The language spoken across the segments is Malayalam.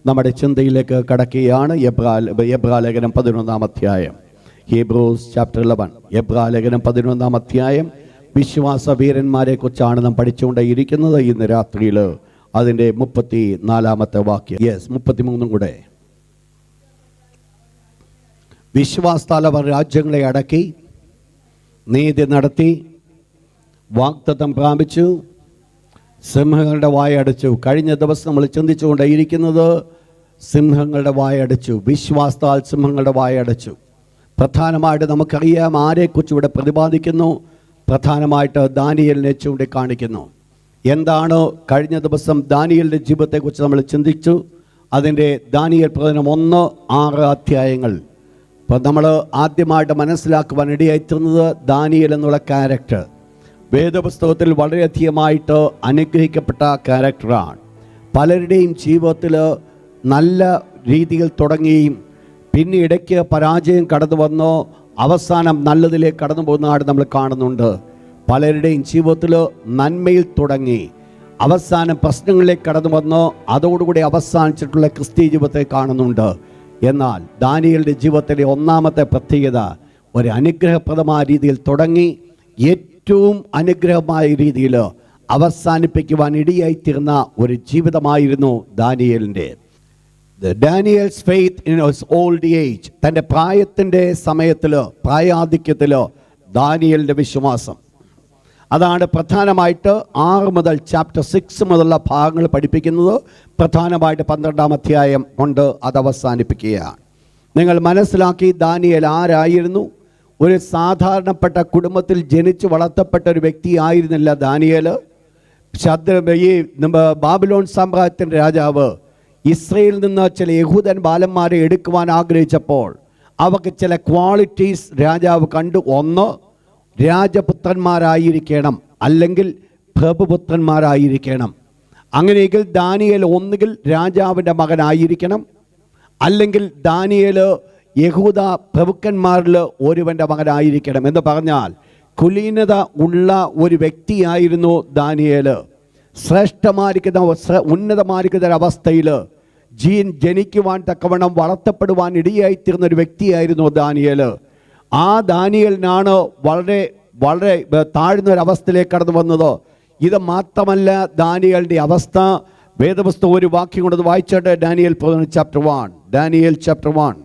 നമ്മുടെ ചിന്തയിലേക്ക് കടക്കുകയാണ്. എബ്രാലേഖനം 11-ാം അധ്യായം. Hebrews chapter 11. എബ്രാലേഖനം 11-ാം അധ്യായം വിശ്വാസ വീരന്മാരെ കുറിച്ചാണ് നാം പഠിച്ചുകൊണ്ടേയിരിക്കുന്നത്. ഇന്ന് രാത്രിയിൽ അതിൻ്റെ 34-ാമത്തെ വാക്യം, 33 കൂടെ. വിശ്വാസത്താൽ അവർ രാജ്യങ്ങളെ അടക്കി, നീതി നടത്തി, വാഗ്ദത്തം പ്രാപിച്ചു, സിംഹങ്ങളുടെ വായടച്ചു. കഴിഞ്ഞ ദിവസം നമ്മൾ ചിന്തിച്ചുകൊണ്ടേയിരിക്കുന്നത് സിംഹങ്ങളുടെ വായടച്ചു, വിശ്വാസത്താൽ സിംഹങ്ങളുടെ വായടച്ചു. പ്രധാനമായിട്ട് നമുക്കറിയാം ആരെക്കുറിച്ച് ഇവിടെ പ്രതിപാദിക്കുന്നു. പ്രധാനമായിട്ട് ദാനിയേലിനെ ചൂണ്ടിക്കാണിക്കുന്നു. എന്താണ് കഴിഞ്ഞ ദിവസം ദാനിയേലിൻ്റെ ജീവിതത്തെക്കുറിച്ച് നമ്മൾ ചിന്തിച്ചു. അതിൻ്റെ ദാനിയേൽ പ്രവചനം 1-6 അധ്യായങ്ങൾ. അപ്പോൾ നമ്മൾ ആദ്യമായിട്ട് മനസ്സിലാക്കുവാൻ ഇടയായിത്തീർന്നത് ദാനിയേൽ എന്നുള്ള ക്യാരക്ടർ വേദപുസ്തകത്തിൽ വളരെയധികമായിട്ട് അനുഗ്രഹിക്കപ്പെട്ട ക്യാരക്ടറാണ്. പലരുടെയും ജീവിതത്തിൽ നല്ല രീതിയിൽ തുടങ്ങുകയും പിന്നെ ഇടയ്ക്ക് പരാജയം കടന്നു വന്നോ അവസാനം നല്ലതിലേക്ക് കടന്നു പോകുന്നതായിട്ട് നമ്മൾ കാണുന്നുണ്ട്. പലരുടെയും ജീവിതത്തിൽ നന്മയിൽ തുടങ്ങി അവസാനം പ്രശ്നങ്ങളിലേക്ക് കടന്നു വന്നോ അതോടുകൂടി അവസാനിച്ചിട്ടുള്ള ക്രിസ്തീയ ജീവിതത്തെ കാണുന്നുണ്ട്. എന്നാൽ ദാനിയേലിൻ്റെ ജീവിതത്തിലെ ഒന്നാമത്തെ പ്രത്യേകത ഒരു അനുഗ്രഹപ്രദമായ രീതിയിൽ തുടങ്ങി ഏറ്റവും അനുഗ്രഹമായ രീതിയിൽ അവസാനിപ്പിക്കുവാൻ ഇടയായിത്തീർന്ന ഒരു ജീവിതമായിരുന്നു ദാനിയേലിൻ്റെ. Daniel's faith in his old age, തൻ്റെ പ്രായത്തിൻ്റെ സമയത്തിൽ പ്രായാധിക്യത്തിൽ ദാനിയേലിൻ്റെ വിശ്വാസം. അതാണ് പ്രധാനമായിട്ട് 6 മുതൽ ചാപ്റ്റർ 6 മുതലുള്ള ഭാഗങ്ങൾ പഠിപ്പിക്കുന്നത്. പ്രധാനമായിട്ട് 12-ാം അധ്യായം കൊണ്ട് അത് അവസാനിപ്പിക്കുകയാണ്. നിങ്ങൾ മനസ്സിലാക്കി ദാനിയേൽ ആരായിരുന്നു? ഒരു സാധാരണപ്പെട്ട കുടുംബത്തിൽ ജനിച്ചു വളർത്തപ്പെട്ട ഒരു വ്യക്തി ആയിരുന്നില്ല ദാനിയേൽ. ഈ ബാബിലോൺ സാമ്രാജ്യത്തിൻ്റെ രാജാവ് ഇസ്രയേലിൽ നിന്ന് ചില യഹൂദൻ ബാലന്മാരെ എടുക്കുവാൻ ആഗ്രഹിച്ചപ്പോൾ അവർക്ക് ചില ക്വാളിറ്റീസ് രാജാവ് കണ്ടു. ഒന്ന്, രാജപുത്രന്മാരായിരിക്കണം, അല്ലെങ്കിൽ പ്രഭുപുത്രന്മാരായിരിക്കണം. അങ്ങനെയെങ്കിൽ ദാനിയേൽ ഒന്നുകിൽ രാജാവിൻ്റെ മകനായിരിക്കണം, അല്ലെങ്കിൽ ദാനിയേൽ യഹൂദ പ്രഭുക്കന്മാരിൽ ഒരുവൻ്റെ മകനായിരിക്കണം. എന്ന് പറഞ്ഞാൽ കുലീനത ഉള്ള ഒരു വ്യക്തിയായിരുന്നു ദാനിയേൽ. ഉന്നതമായിരിക്കുന്ന ഒരവസ്ഥയിൽ ജനിക്കുവാൻ തക്കവണ്ണം വളർത്തപ്പെടുവാൻ ഇടയായിത്തീർന്ന ഒരു വ്യക്തിയായിരുന്നു ദാനിയേൽ. ആ ദാനിയേലിനാണ് വളരെ വളരെ താഴ്ന്നൊരവസ്ഥയിലേക്ക് കടന്നു വന്നത്. ഇത് മാത്രമല്ല, ദാനിയേലിൻ്റെ അവസ്ഥ വേദപുസ്തകം ഒരു വാക്യം കൊണ്ട് വായിച്ചിട്ട് ഡാനിയേൽ ചാപ്റ്റർ 1, ഡാനിയേൽ ചാപ്റ്റർ 1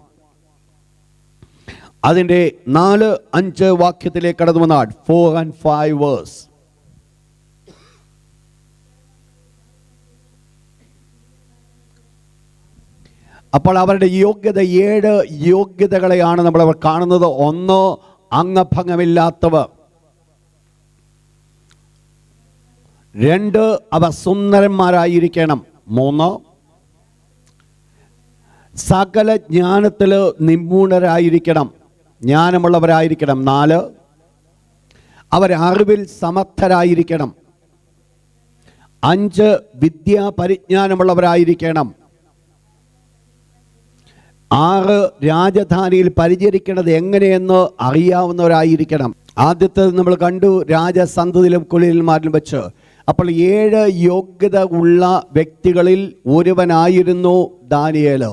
അതിൻ്റെ 4-5 വാക്യത്തിലേക്ക് കടന്നു വന്നാൽ 4 and 5 verse. അപ്പോൾ അവരുടെ യോഗ്യത 7 യോഗ്യതകളെയാണ് നമ്മളവർ കാണുന്നത്. 1, അംഗഭംഗമില്ലാത്തവർ. 2, അവർ സുന്ദരന്മാരായിരിക്കണം. 3, സകല ജ്ഞാനത്തിൽ നിപുണരായിരിക്കണം, ജ്ഞാനമുള്ളവരായിരിക്കണം. 4, അവർ അറിവിൽ സമർത്ഥരായിരിക്കണം. 5, വിദ്യാപരിജ്ഞാനമുള്ളവരായിരിക്കണം. 6, രാജധാനിയിൽ പരിചരിക്കുന്നത് എങ്ങനെയെന്ന് അറിയാവുന്നവരായിരിക്കണം. ആദ്യത്തേത് നമ്മൾ കണ്ടു, രാജസന്തതിയിലും കുലീനന്മാരിലും വെച്ച്. അപ്പോൾ 7 യോഗ്യത ഉള്ള വ്യക്തികളിൽ ഒരുവനായിരുന്നു ദാനിയേൽ.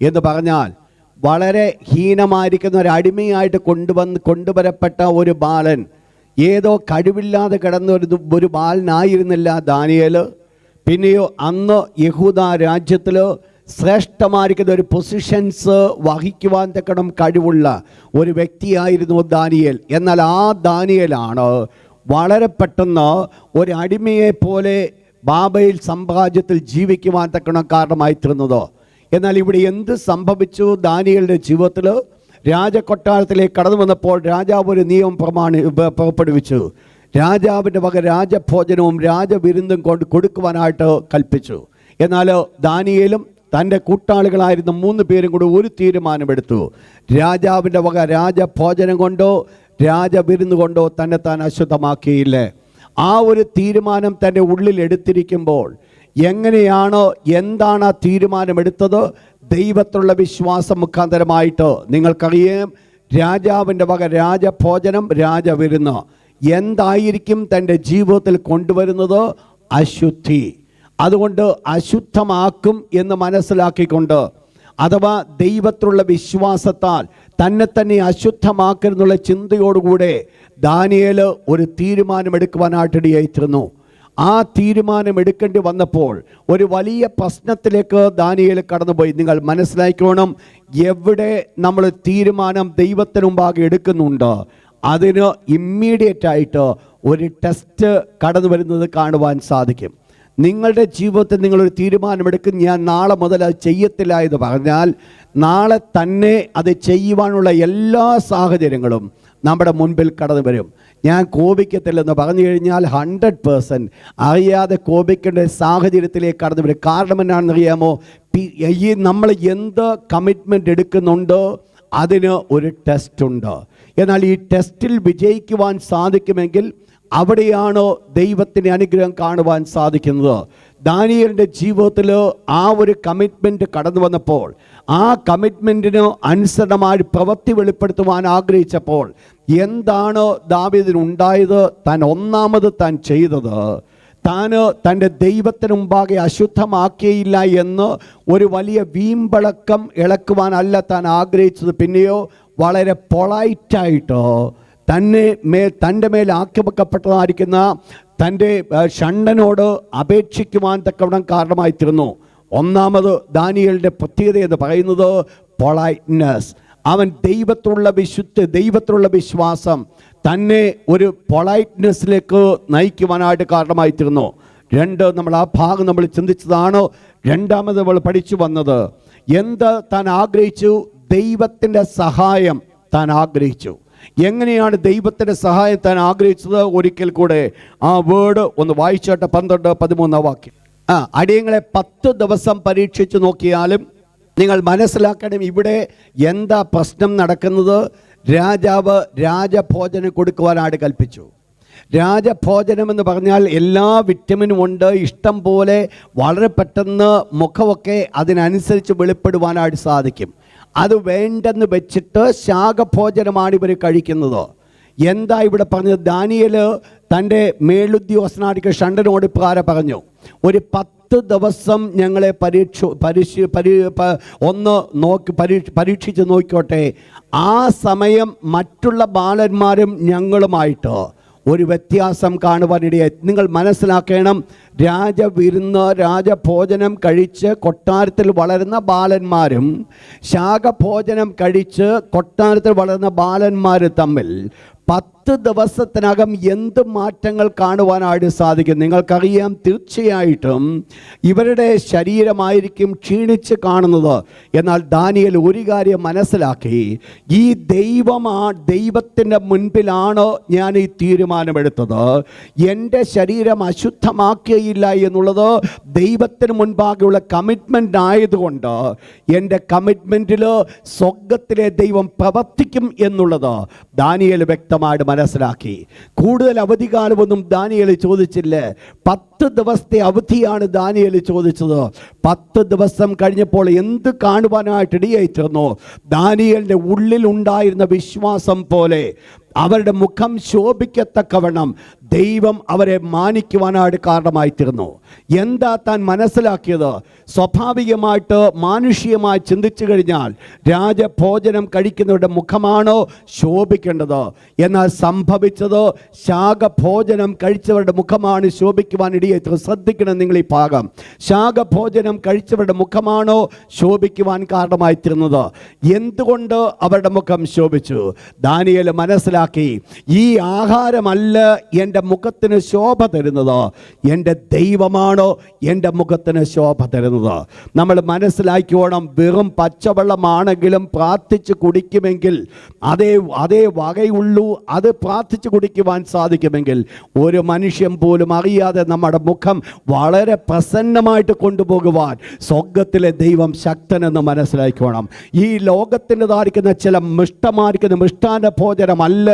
എന്ന് പറഞ്ഞാൽ വളരെ ഹീനമായിരിക്കുന്ന ഒരു അടിമയായിട്ട് കൊണ്ടുവരപ്പെട്ട ഒരു ബാലൻ, ഏതോ കഴിവില്ലാതെ കിടന്ന ഒരു ബാലനായിരുന്നില്ല ദാനിയേൽ. പിന്നെയോ അന്ന് യഹൂദ രാജ്യത്തിൽ ശ്രേഷ്ഠമായിരിക്കുന്ന ഒരു പൊസിഷൻസ് വഹിക്കുവാൻ തക്കണം കഴിവുള്ള ഒരു വ്യക്തിയായിരുന്നു ദാനിയേൽ. എന്നാൽ ആ ദാനിയേലാണ് വളരെ പെട്ടെന്ന് ഒരു അടിമയെ പോലെ ബാബേൽ സാമ്രാജ്യത്തിൽ ജീവിക്കുവാൻ തക്കണം കാരണമായി തീർന്നത്. എന്നാൽ ഇവിടെ എന്ത് സംഭവിച്ചു? ദാനിയേലിൻ്റെ ജീവിതത്തിൽ രാജകൊട്ടാരത്തിലേക്ക് കടന്നു വന്നപ്പോൾ രാജാവ് ഒരു നിയമം പുറപ്പെടുവിച്ചു. രാജാവിൻ്റെ വക രാജഭോജനവും രാജവിരുന്നും കൊടുക്കുവാനായിട്ട് കൽപ്പിച്ചു. എന്നാൽ ദാനിയേലും തൻ്റെ കൂട്ടാളികളായിരുന്ന 3 പേരും കൂടി ഒരു തീരുമാനമെടുത്തു. രാജാവിൻ്റെ വക രാജഭോജനം കൊണ്ടോ രാജവിരുന്ന് കൊണ്ടോ തന്നെ താൻ അശുദ്ധമാക്കിയില്ലേ. ആ ഒരു തീരുമാനം തൻ്റെ ഉള്ളിൽ എടുത്തിരിക്കുമ്പോൾ എന്താണ് ആ തീരുമാനമെടുത്തത്? ദൈവത്തിലുള്ള വിശ്വാസം മുഖാന്തരമായിട്ട്. നിങ്ങൾക്കറിയാം, രാജാവിൻ്റെ വക രാജഭോജനം, രാജവിരുന്ന് എന്തായിരിക്കും തൻ്റെ ജീവിതത്തിൽ കൊണ്ടുവരുന്നത്? അശുദ്ധി. അതുകൊണ്ട് അശുദ്ധമാക്കും എന്ന് മനസ്സിലാക്കിക്കൊണ്ട്, അഥവാ ദൈവത്തിലുള്ള വിശ്വാസത്താൽ തന്നെ അശുദ്ധമാക്കരുന്നുള്ള ചിന്തയോടുകൂടെ ദാനിയേൽ ഒരു തീരുമാനമെടുക്കുവാനായിട്ടിടയായിത്തീർന്നു. ആ തീരുമാനം എടുക്കേണ്ടി വന്നപ്പോൾ ഒരു വലിയ പ്രശ്നത്തിലേക്ക് ദാനിയേൽ കടന്നുപോയി. നിങ്ങൾ മനസ്സിലാക്കണം, എവിടെ നമ്മൾ തീരുമാനം ദൈവത്തിന് മുമ്പാകെ എടുക്കുന്നുണ്ട്, അതിന് ഇമ്മീഡിയറ്റ് ആയിട്ട് ഒരു ടെസ്റ്റ് കടന്നു വരുന്നത് കാണുവാൻ സാധിക്കും. നിങ്ങളുടെ ജീവിതത്തിൽ നിങ്ങളൊരു തീരുമാനമെടുക്കും, ഞാൻ നാളെ മുതൽ അത് ചെയ്യത്തില്ല എന്ന് പറഞ്ഞാൽ നാളെ തന്നെ അത് ചെയ്യുവാനുള്ള എല്ലാ സാഹചര്യങ്ങളും നമ്മുടെ മുൻപിൽ കടന്നു വരും. ഞാൻ കോപിക്കത്തില്ലെന്ന് പറഞ്ഞു കഴിഞ്ഞാൽ 100% അറിയാതെ കോപിക്കേണ്ട സാഹചര്യത്തിലേക്ക് കടന്നു വരും. കാരണം എന്നാണെന്നറിയാമോ? ഈ നമ്മൾ എന്ത് കമ്മിറ്റ്മെൻ്റ് എടുക്കുന്നുണ്ടോ അതിന് ഒരു ടെസ്റ്റ് ഉണ്ട്. എന്നാൽ ഈ ടെസ്റ്റിൽ വിജയിക്കുവാൻ സാധിക്കുമെങ്കിൽ അവിടെയാണ് ദൈവത്തിൻ്റെ അനുഗ്രഹം കാണുവാൻ സാധിക്കുന്നത്. ദാനിയേലിൻ്റെ ജീവിതത്തിൽ ആ ഒരു കമ്മിറ്റ്മെൻറ്റ് കടന്നു വന്നപ്പോൾ, ആ കമ്മിറ്റ്മെൻറ്റിന് അനുസരണമായി പ്രവൃത്തി വെളിപ്പെടുത്തുവാൻ ആഗ്രഹിച്ചപ്പോൾ എന്താണ് ദാവീദിനുണ്ടായത്? ഒന്നാമത് താൻ ചെയ്തത്, തൻ്റെ ദൈവത്തിന് മുമ്പാകെ അശുദ്ധമാക്കിയില്ല എന്ന് ഒരു വലിയ വീമ്പളക്കം ഇളക്കുവാനല്ല താൻ ആഗ്രഹിച്ചത്. പിന്നെയോ വളരെ പൊളൈറ്റായിട്ട് തൻ്റെ മേൽ ആക്രമിക്കപ്പെട്ടതായിരിക്കുന്ന തൻ്റെ ഷണ്ടനോട് അപേക്ഷിക്കുവാൻ തക്കവണ്ണം കാരണമായിത്തീർന്നു. ഒന്നാമത് ദാനിയേലിൻ്റെ പ്രത്യേകത എന്ന് പറയുന്നത് പൊളൈറ്റ്നെസ്. അവൻ ദൈവത്തിലുള്ള വിശ്വാസം തന്നെ ഒരു പൊളൈറ്റ്നെസ്സിലേക്ക് നയിക്കുവാനായിട്ട് കാരണമായിത്തീർന്നു. നമ്മൾ ആ ഭാഗം നമ്മൾ ചിന്തിച്ചതാണ്. രണ്ടാമത് നമ്മൾ പഠിച്ചു വന്നത് താൻ ആഗ്രഹിച്ചു? ദൈവത്തിൻ്റെ സഹായം താൻ ആഗ്രഹിച്ചു. എങ്ങനെയാണ് ദൈവത്തിൻ്റെ സഹായം താൻ ആഗ്രഹിച്ചത്? ഒരിക്കൽ കൂടെ ആ വേർഡ് ഒന്ന് വായിച്ചോട്ടെ. 12-13 വാക്യം. അടിയങ്ങളെ 10 ദിവസം പരീക്ഷിച്ചു നോക്കിയാലും നിങ്ങൾ മനസ്സിലാക്കണം, ഇവിടെ എന്താ പ്രശ്നം നടക്കുന്നത്? രാജാവ് രാജഭോജനം കൊടുക്കുവാനായിട്ട് കൽപ്പിച്ചു. രാജഭോജനം എന്ന് പറഞ്ഞാൽ എല്ലാ വിറ്റമിനും ഉണ്ട്, ഇഷ്ടം പോലെ, വളരെ പെട്ടെന്ന് മുഖമൊക്കെ അതിനനുസരിച്ച് വെളിപ്പെടുവാനായിട്ട് സാധിക്കും. അത് വേണ്ടെന്ന് വെച്ചിട്ട് ശാഖഭോജനമാണ് ഇവർ കഴിക്കുന്നത്. എന്താ ഇവിടെ പറഞ്ഞത്? ദാനിയേൽ തൻ്റെ മേലുദ്യോഗസ്ഥനായിരിക്കും ഷണ്ടനോട് ഇപ്രകാരം പറഞ്ഞു, ഒരു 10 ദിവസം ഞങ്ങളെ പരീക്ഷിച്ച് നോക്കിക്കോട്ടെ. ആ സമയം മറ്റുള്ള ബാലന്മാരും ഞങ്ങളുമായിട്ട് ഒരു വ്യത്യാസം കാണുവാനിടയായി. നിങ്ങൾ മനസ്സിലാക്കണം, രാജഭോജനം കഴിച്ച് കൊട്ടാരത്തിൽ വളരുന്ന ബാലന്മാരും ശാഖഭോജനം കഴിച്ച് കൊട്ടാരത്തിൽ വളരുന്ന ബാലന്മാരും തമ്മിൽ 10 ദിവസത്തിനകം എന്ത് മാറ്റങ്ങൾ കാണുവാനായിട്ട് സാധിക്കും? നിങ്ങൾക്കറിയാം, തീർച്ചയായിട്ടും ഇവരുടെ ശരീരമായിരിക്കും ക്ഷീണിച്ച് കാണുന്നത്. എന്നാൽ ദാനിയേൽ ഒരു കാര്യം മനസ്സിലാക്കി, ഈ ദൈവത്തിൻ്റെ മുൻപിലാണ് ഞാൻ ഈ തീരുമാനമെടുത്തത്. എൻ്റെ ശരീരം അശുദ്ധമാക്കിയില്ല എന്നുള്ളത് ദൈവത്തിന് മുൻപാകെയുള്ള കമ്മിറ്റ്മെൻ്റ് ആയതുകൊണ്ട് എൻ്റെ കമ്മിറ്റ്മെൻറ്റിൽ സ്വർഗത്തിലെ ദൈവം പ്രവർത്തിക്കും എന്നുള്ളത് ദാനിയേൽ വ്യക്തമായിട്ട് മനസ്സിലാക്കി. കൂടുതൽ അവധികാലമൊന്നും ദാനിയേൽ ചോദിച്ചില്ല. 10 ദിവസത്തെ അവധിയാണ് ദാനിയേൽ ചോദിച്ചത്. 10 ദിവസം കഴിഞ്ഞപ്പോൾ എന്ത് കാണുവാനായിട്ട് ഇടയായിത്തീർന്നു? ദാനിയേലിൻ്റെ ഉള്ളിലുണ്ടായിരുന്ന വിശ്വാസം പോലെ അവരുടെ മുഖം ശോഭിക്കത്തക്കവണ്ണം ദൈവം അവരെ മാനിക്കുവാനായിട്ട് കാരണമായിത്തീർന്നു. എന്താ താൻ മനസ്സിലാക്കിയത്? സ്വാഭാവികമായിട്ട് മാനുഷികമായി ചിന്തിച്ചു കഴിഞ്ഞാൽ രാജഭോജനം കഴിക്കുന്നവരുടെ മുഖമാണോ ശോഭിക്കേണ്ടത്? എന്നാൽ സംഭവിച്ചത് ശാഖഭോജനം കഴിച്ചവരുടെ മുഖമാണ് ശോഭിക്കുവാനിടയായി. ശ്രദ്ധിക്കണം നിങ്ങൾ ഈ ഭാഗം. ശാഖഭോജനം കഴിച്ചവരുടെ മുഖമാണോ ശോഭിക്കുവാൻ കാരണമായിത്തീർന്നത്? എന്തുകൊണ്ട് അവരുടെ മുഖം ശോഭിച്ചു? ദാനിയേൽ മനസ്സിലാക്കി, ഈ ആഹാരമല്ല എൻ്റെ മുഖത്തിന് ശോഭ തരുന്നത്, എൻ്റെ ദൈവമാണോ എൻ്റെ മുഖത്തിന് ശോഭ തരുന്നത്. നമ്മൾ മനസ്സിലാക്കിയോണം, വെറും പച്ചവെള്ളമാണെങ്കിലും പ്രാർത്ഥിച്ച് കുടിക്കുമെങ്കിൽ അതേ വകയുള്ളൂ. അത് പ്രാർത്ഥിച്ച് കുടിക്കുവാൻ സാധിക്കുമെങ്കിൽ ഒരു മനുഷ്യൻ പോലും അറിയാതെ നമ്മുടെ മുഖം വളരെ പ്രസന്നമായിട്ട് കൊണ്ടുപോകുവാൻ സ്വർഗത്തിലെ ദൈവം ശക്തനെന്ന് മനസ്സിലാക്കിക്കോണം. ഈ ലോകത്തിൻ്റെതായിരിക്കുന്ന ചില മിഷ്ടാന ഭോജനമല്ല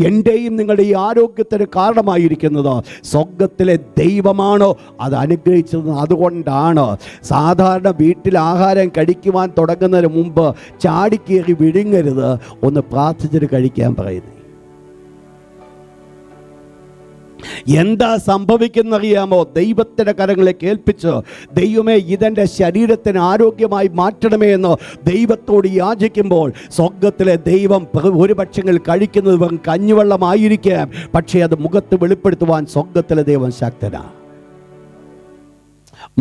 എൻ്റെയും നിങ്ങളുടെ ഈ ആരോഗ്യത്തിന് കാരണമായിരിക്കുന്നത്. സ്വർഗത്തിലെ ദൈവമാണോ അത് അനുഗ്രഹിച്ചത്? അതുകൊണ്ടാണ് സാധാരണ വീട്ടിൽ ആഹാരം കഴിക്കുവാൻ തുടങ്ങുന്നതിന് മുമ്പ് ചാടിക്കേറി വിഴുങ്ങരുത്, ഒന്ന് പ്രാർത്ഥിച്ചിട്ട് കഴിക്കാൻ പറയുന്നത്. എന്താ സംഭവിക്കുന്നറിയാമോ? ദൈവത്തിൻ്റെ കരങ്ങളെ കേൾപ്പിച്ച്, ദൈവമേ ഇതെൻ്റെ ശരീരത്തിന് ആരോഗ്യമായി മാറ്റണമേ എന്ന് ദൈവത്തോട് യാചിക്കുമ്പോൾ സ്വർഗത്തിലെ ദൈവം ഒരു പക്ഷങ്ങൾ കഴിക്കുന്നത് വെറും കഞ്ഞിവെള്ളമായിരിക്കാം, പക്ഷേ അത് മുഖത്ത് വെളിപ്പെടുത്തുവാൻ സ്വർഗത്തിലെ ദൈവം ശക്തനാണ്.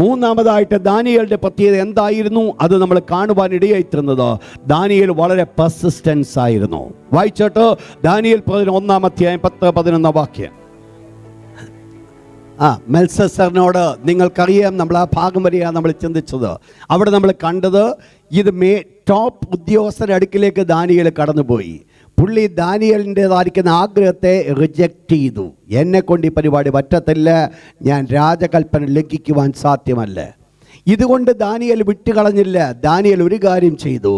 മൂന്നാമതായിട്ട് ദാനിയേലിന്റെ പ്രത്യേകത എന്തായിരുന്നു? അത് നമ്മൾ കാണുവാൻ ഇടയായിത്തീർന്നത്, ദാനിയേൽ വളരെ പെർസിസ്റ്റൻസ് ആയിരുന്നു. വായിച്ചോട്ടോ, ദാനിയേൽ 1-ാം അധ്യായം 10-11 വാക്യം. മെൽസസറിനോട് നിങ്ങൾക്കറിയാം, നമ്മൾ ആ ഭാഗം വരെയാണ് നമ്മൾ ചിന്തിച്ചത്. അവിടെ നമ്മൾ കണ്ടത് ഇത് ടോപ്പ് ഉദ്യോഗസ്ഥരുടെ അടുക്കിലേക്ക് ദാനിയേൽ കടന്നുപോയി. പുള്ളി ദാനിയേലിൻ്റെതായിരിക്കുന്ന ആഗ്രഹത്തെ റിജക്റ്റ് ചെയ്തു. എന്നെ കൊണ്ട് ഈ പരിപാടി പറ്റത്തില്ല, ഞാൻ രാജകൽപ്പന ലംഘിക്കുവാൻ സാധ്യമല്ല. ഇതുകൊണ്ട് ദാനിയേൽ വിട്ടുകളഞ്ഞില്ല. ദാനിയേൽ ഒരു കാര്യം ചെയ്തു,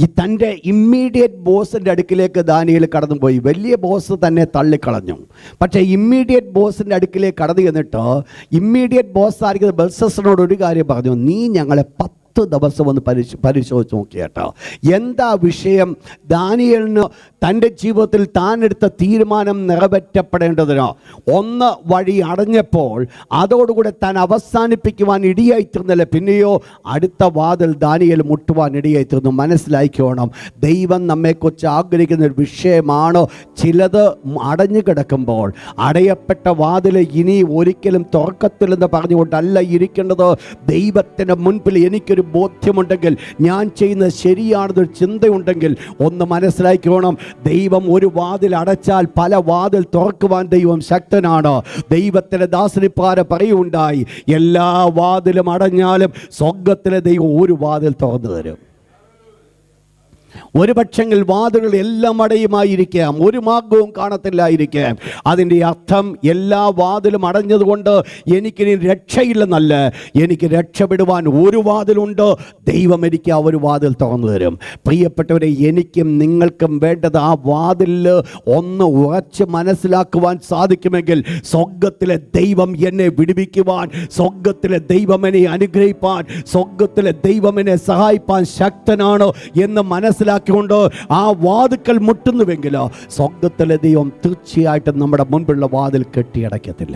ഈ തൻ്റെ ഇമ്മീഡിയറ്റ് ബോസിൻ്റെ അടുക്കിലേക്ക് ദാനിയേൽ കടന്നുപോയി. വലിയ ബോസ് തന്നെ തള്ളിക്കളഞ്ഞു, പക്ഷേ ഇമ്മീഡിയറ്റ് ബോസിൻ്റെ അടുക്കിലേക്ക് കടന്നു ചെന്നിട്ട് ഇമ്മീഡിയറ്റ് ബോസ് ആയിരിക്കുന്ന ബെൽസസറിനോട് ഒരു കാര്യം പറഞ്ഞു, നീ ഞങ്ങളെ 10 ദിവസം ഒന്ന് പരിശോധിച്ച് നോക്കിയേട്ടോ. എന്താ വിഷയം? ദാനിയേലിന് തൻ്റെ ജീവിതത്തിൽ താൻ എടുത്ത തീരുമാനം നിറവേറ്റപ്പെടേണ്ടതിനോ ഒന്ന് വഴി അടഞ്ഞപ്പോൾ അതോടുകൂടെ താൻ അവസാനിപ്പിക്കുവാൻ ഇടയായിത്തീർന്നില്ല, പിന്നെയോ അടുത്ത വാതിൽ ദാനിയേൽ മുട്ടുവാൻ ഇടയായിത്തീർന്നു. മനസ്സിലാക്കിക്കോണം, ദൈവം നമ്മെക്കുറിച്ച് ആഗ്രഹിക്കുന്ന ഒരു വിഷയമാണ്. ചിലത് അടഞ്ഞു കിടക്കുമ്പോൾ അടയപ്പെട്ട വാതിൽ ഇനി ഒരിക്കലും തുറക്കത്തില്ലെന്ന് പറഞ്ഞുകൊണ്ടല്ല ഇരിക്കേണ്ടത്. ദൈവത്തിൻ്റെ മുൻപിൽ എനിക്കൊരു ബോധ്യമുണ്ടെങ്കിൽ, ഞാൻ ചെയ്യുന്നത് ശരിയാണെന്നൊരു ചിന്തയുണ്ടെങ്കിൽ ഒന്ന് മനസ്സിലാക്കിക്കോണം, ദൈവം ഒരു വാതിൽ അടച്ചാൽ പല വാതിൽ തുറക്കുവാൻ ദൈവം ശക്തനാണ്. ദൈവത്തിൻ്റെ ദാസനിപ്പാര പറയുണ്ടായി, എല്ലാ വാതിലും അടഞ്ഞാലും സ്വർഗത്തിലെ ദൈവം ഒരു വാതിൽ തുറന്നു തരും. ഒരു പക്ഷെങ്കിൽ വാതിലുകൾ എല്ലാം അടയുമായിരിക്കാം, ഒരു മാർഗവും കാണത്തില്ലായിരിക്കാം. അതിൻ്റെ അർത്ഥം എല്ലാ വാതിലും അടഞ്ഞതുകൊണ്ട് എനിക്കിനി രക്ഷയില്ലെന്നല്ല, എനിക്ക് രക്ഷപ്പെടുവാൻ ഒരു വാതിലുണ്ട്. ദൈവം എനിക്ക് ആ ഒരു വാതിൽ തുറന്നു തരും. പ്രിയപ്പെട്ടവരെ, എനിക്കും നിങ്ങൾക്കും വേണ്ടത് ആ വാതിലിൽ ഒന്ന് ഉറച്ച് മനസ്സിലാക്കുവാൻ സാധിക്കുമെങ്കിൽ സ്വർഗത്തിലെ ദൈവം എന്നെ വിടുവിക്കുവാൻ, സ്വർഗത്തിലെ ദൈവം എന്നെ അനുഗ്രഹിപ്പാൻ, സ്വർഗത്തിലെ ദൈവം എന്നെ സഹായിപ്പാൻ ശക്തനാണ് എന്ന് മനസ്സിലാക്കിക്കൊണ്ട് ആ വാതിൽക്കൽ മുട്ടുന്നുവെങ്കിൽ സ്വർഗത്തിലെ ദൈവം തീർച്ചയായിട്ടും നമ്മുടെ മുൻപുള്ള വാതിൽ കെട്ടിയടയ്ക്കത്തില്ല.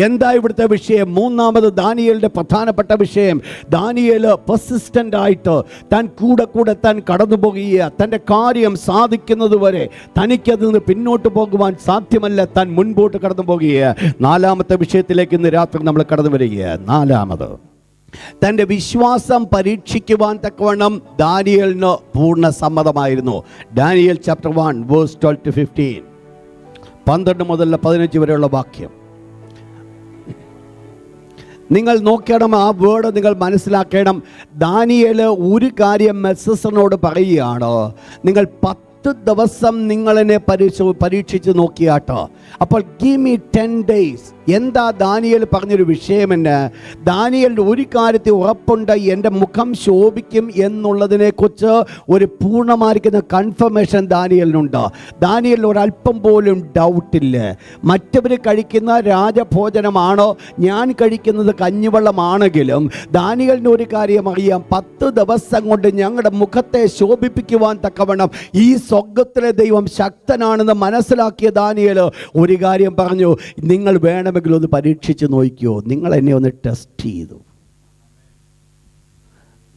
എന്താ ഇവിടുത്തെ വിഷയം? മൂന്നാമത് ദാനിയേലിന്റെ പ്രധാനപ്പെട്ട വിഷയം, ദാനിയേൽ പെർസിസ്റ്റന്റ് ആയിട്ട് താൻ കൂടെ താൻ കടന്നു പോകുക, തൻ്റെ കാര്യം സാധിക്കുന്നത് വരെ തനിക്കതിൽ നിന്ന് പിന്നോട്ട് പോകുവാൻ സാധ്യമല്ല, താൻ മുൻപോട്ട് കടന്നു പോകുക. നാലാമത്തെ വിഷയത്തിലേക്ക് ഇന്ന് രാത്രി നമ്മൾ കടന്നു വരിക. നാലാമത്, തൻ്റെ വിശ്വാസം പരീക്ഷിക്കുവാൻ തക്കവണ്ണം ദാനിയേലിന് പൂർണ്ണ സമ്മതമായിരുന്നു. ദാനിയേൽ ചാപ്റ്റർ 1 വേഴ്സ് 12-15, 12 മുതൽ 15 വരെയുള്ള വാക്യം നിങ്ങൾ നോക്കണം. ആ വേർഡ് നിങ്ങൾ മനസ്സിലാക്കണം. ദാനിയേൽ ഒരു കാര്യം മെൽസസറിനോട് പറയുകയാണ്, നിങ്ങൾ 10 ദിവസം നിങ്ങളെന്നെ പരീക്ഷിച്ച് നോക്കിയാട്ടോ. അപ്പോൾ ഗീവ് മീ 10 days. എന്താ ദാനിയേൽ പറഞ്ഞൊരു വിഷയമെന്ന്? ദാനിയേലിൻ്റെ ഒരു കാര്യത്തിൽ ഉറപ്പുണ്ട്, എൻ്റെ മുഖം ശോഭിക്കും എന്നുള്ളതിനെക്കുറിച്ച് ഒരു പൂർണ്ണമായിരിക്കുന്ന കൺഫർമേഷൻ ദാനിയേലിനുണ്ട്. ദാനിയേലിന് ഒരല്പം പോലും ഡൗട്ടില്ല. മറ്റവർ കഴിക്കുന്ന രാജഭോജനമാണോ, ഞാൻ കഴിക്കുന്നത് കഞ്ഞിവെള്ളമാണെങ്കിലും ദാനിയേലിന് ഒരു കാര്യം അറിയാം, 10 ദിവസം കൊണ്ട് ഞങ്ങളുടെ മുഖത്തെ ശോഭിപ്പിക്കുവാൻ തക്കവണ്ണം ഈ സ്വർഗത്തിലെ ദൈവം ശക്തനാണെന്ന് മനസ്സിലാക്കിയ ദാനിയേൽ ഒരു കാര്യം പറഞ്ഞു, നിങ്ങൾ വേണമെങ്കിലും ഒന്ന് പരീക്ഷിച്ച് നോക്കിയോ, നിങ്ങൾ എന്നെ ഒന്ന് ടെസ്റ്റ് ചെയ്തു.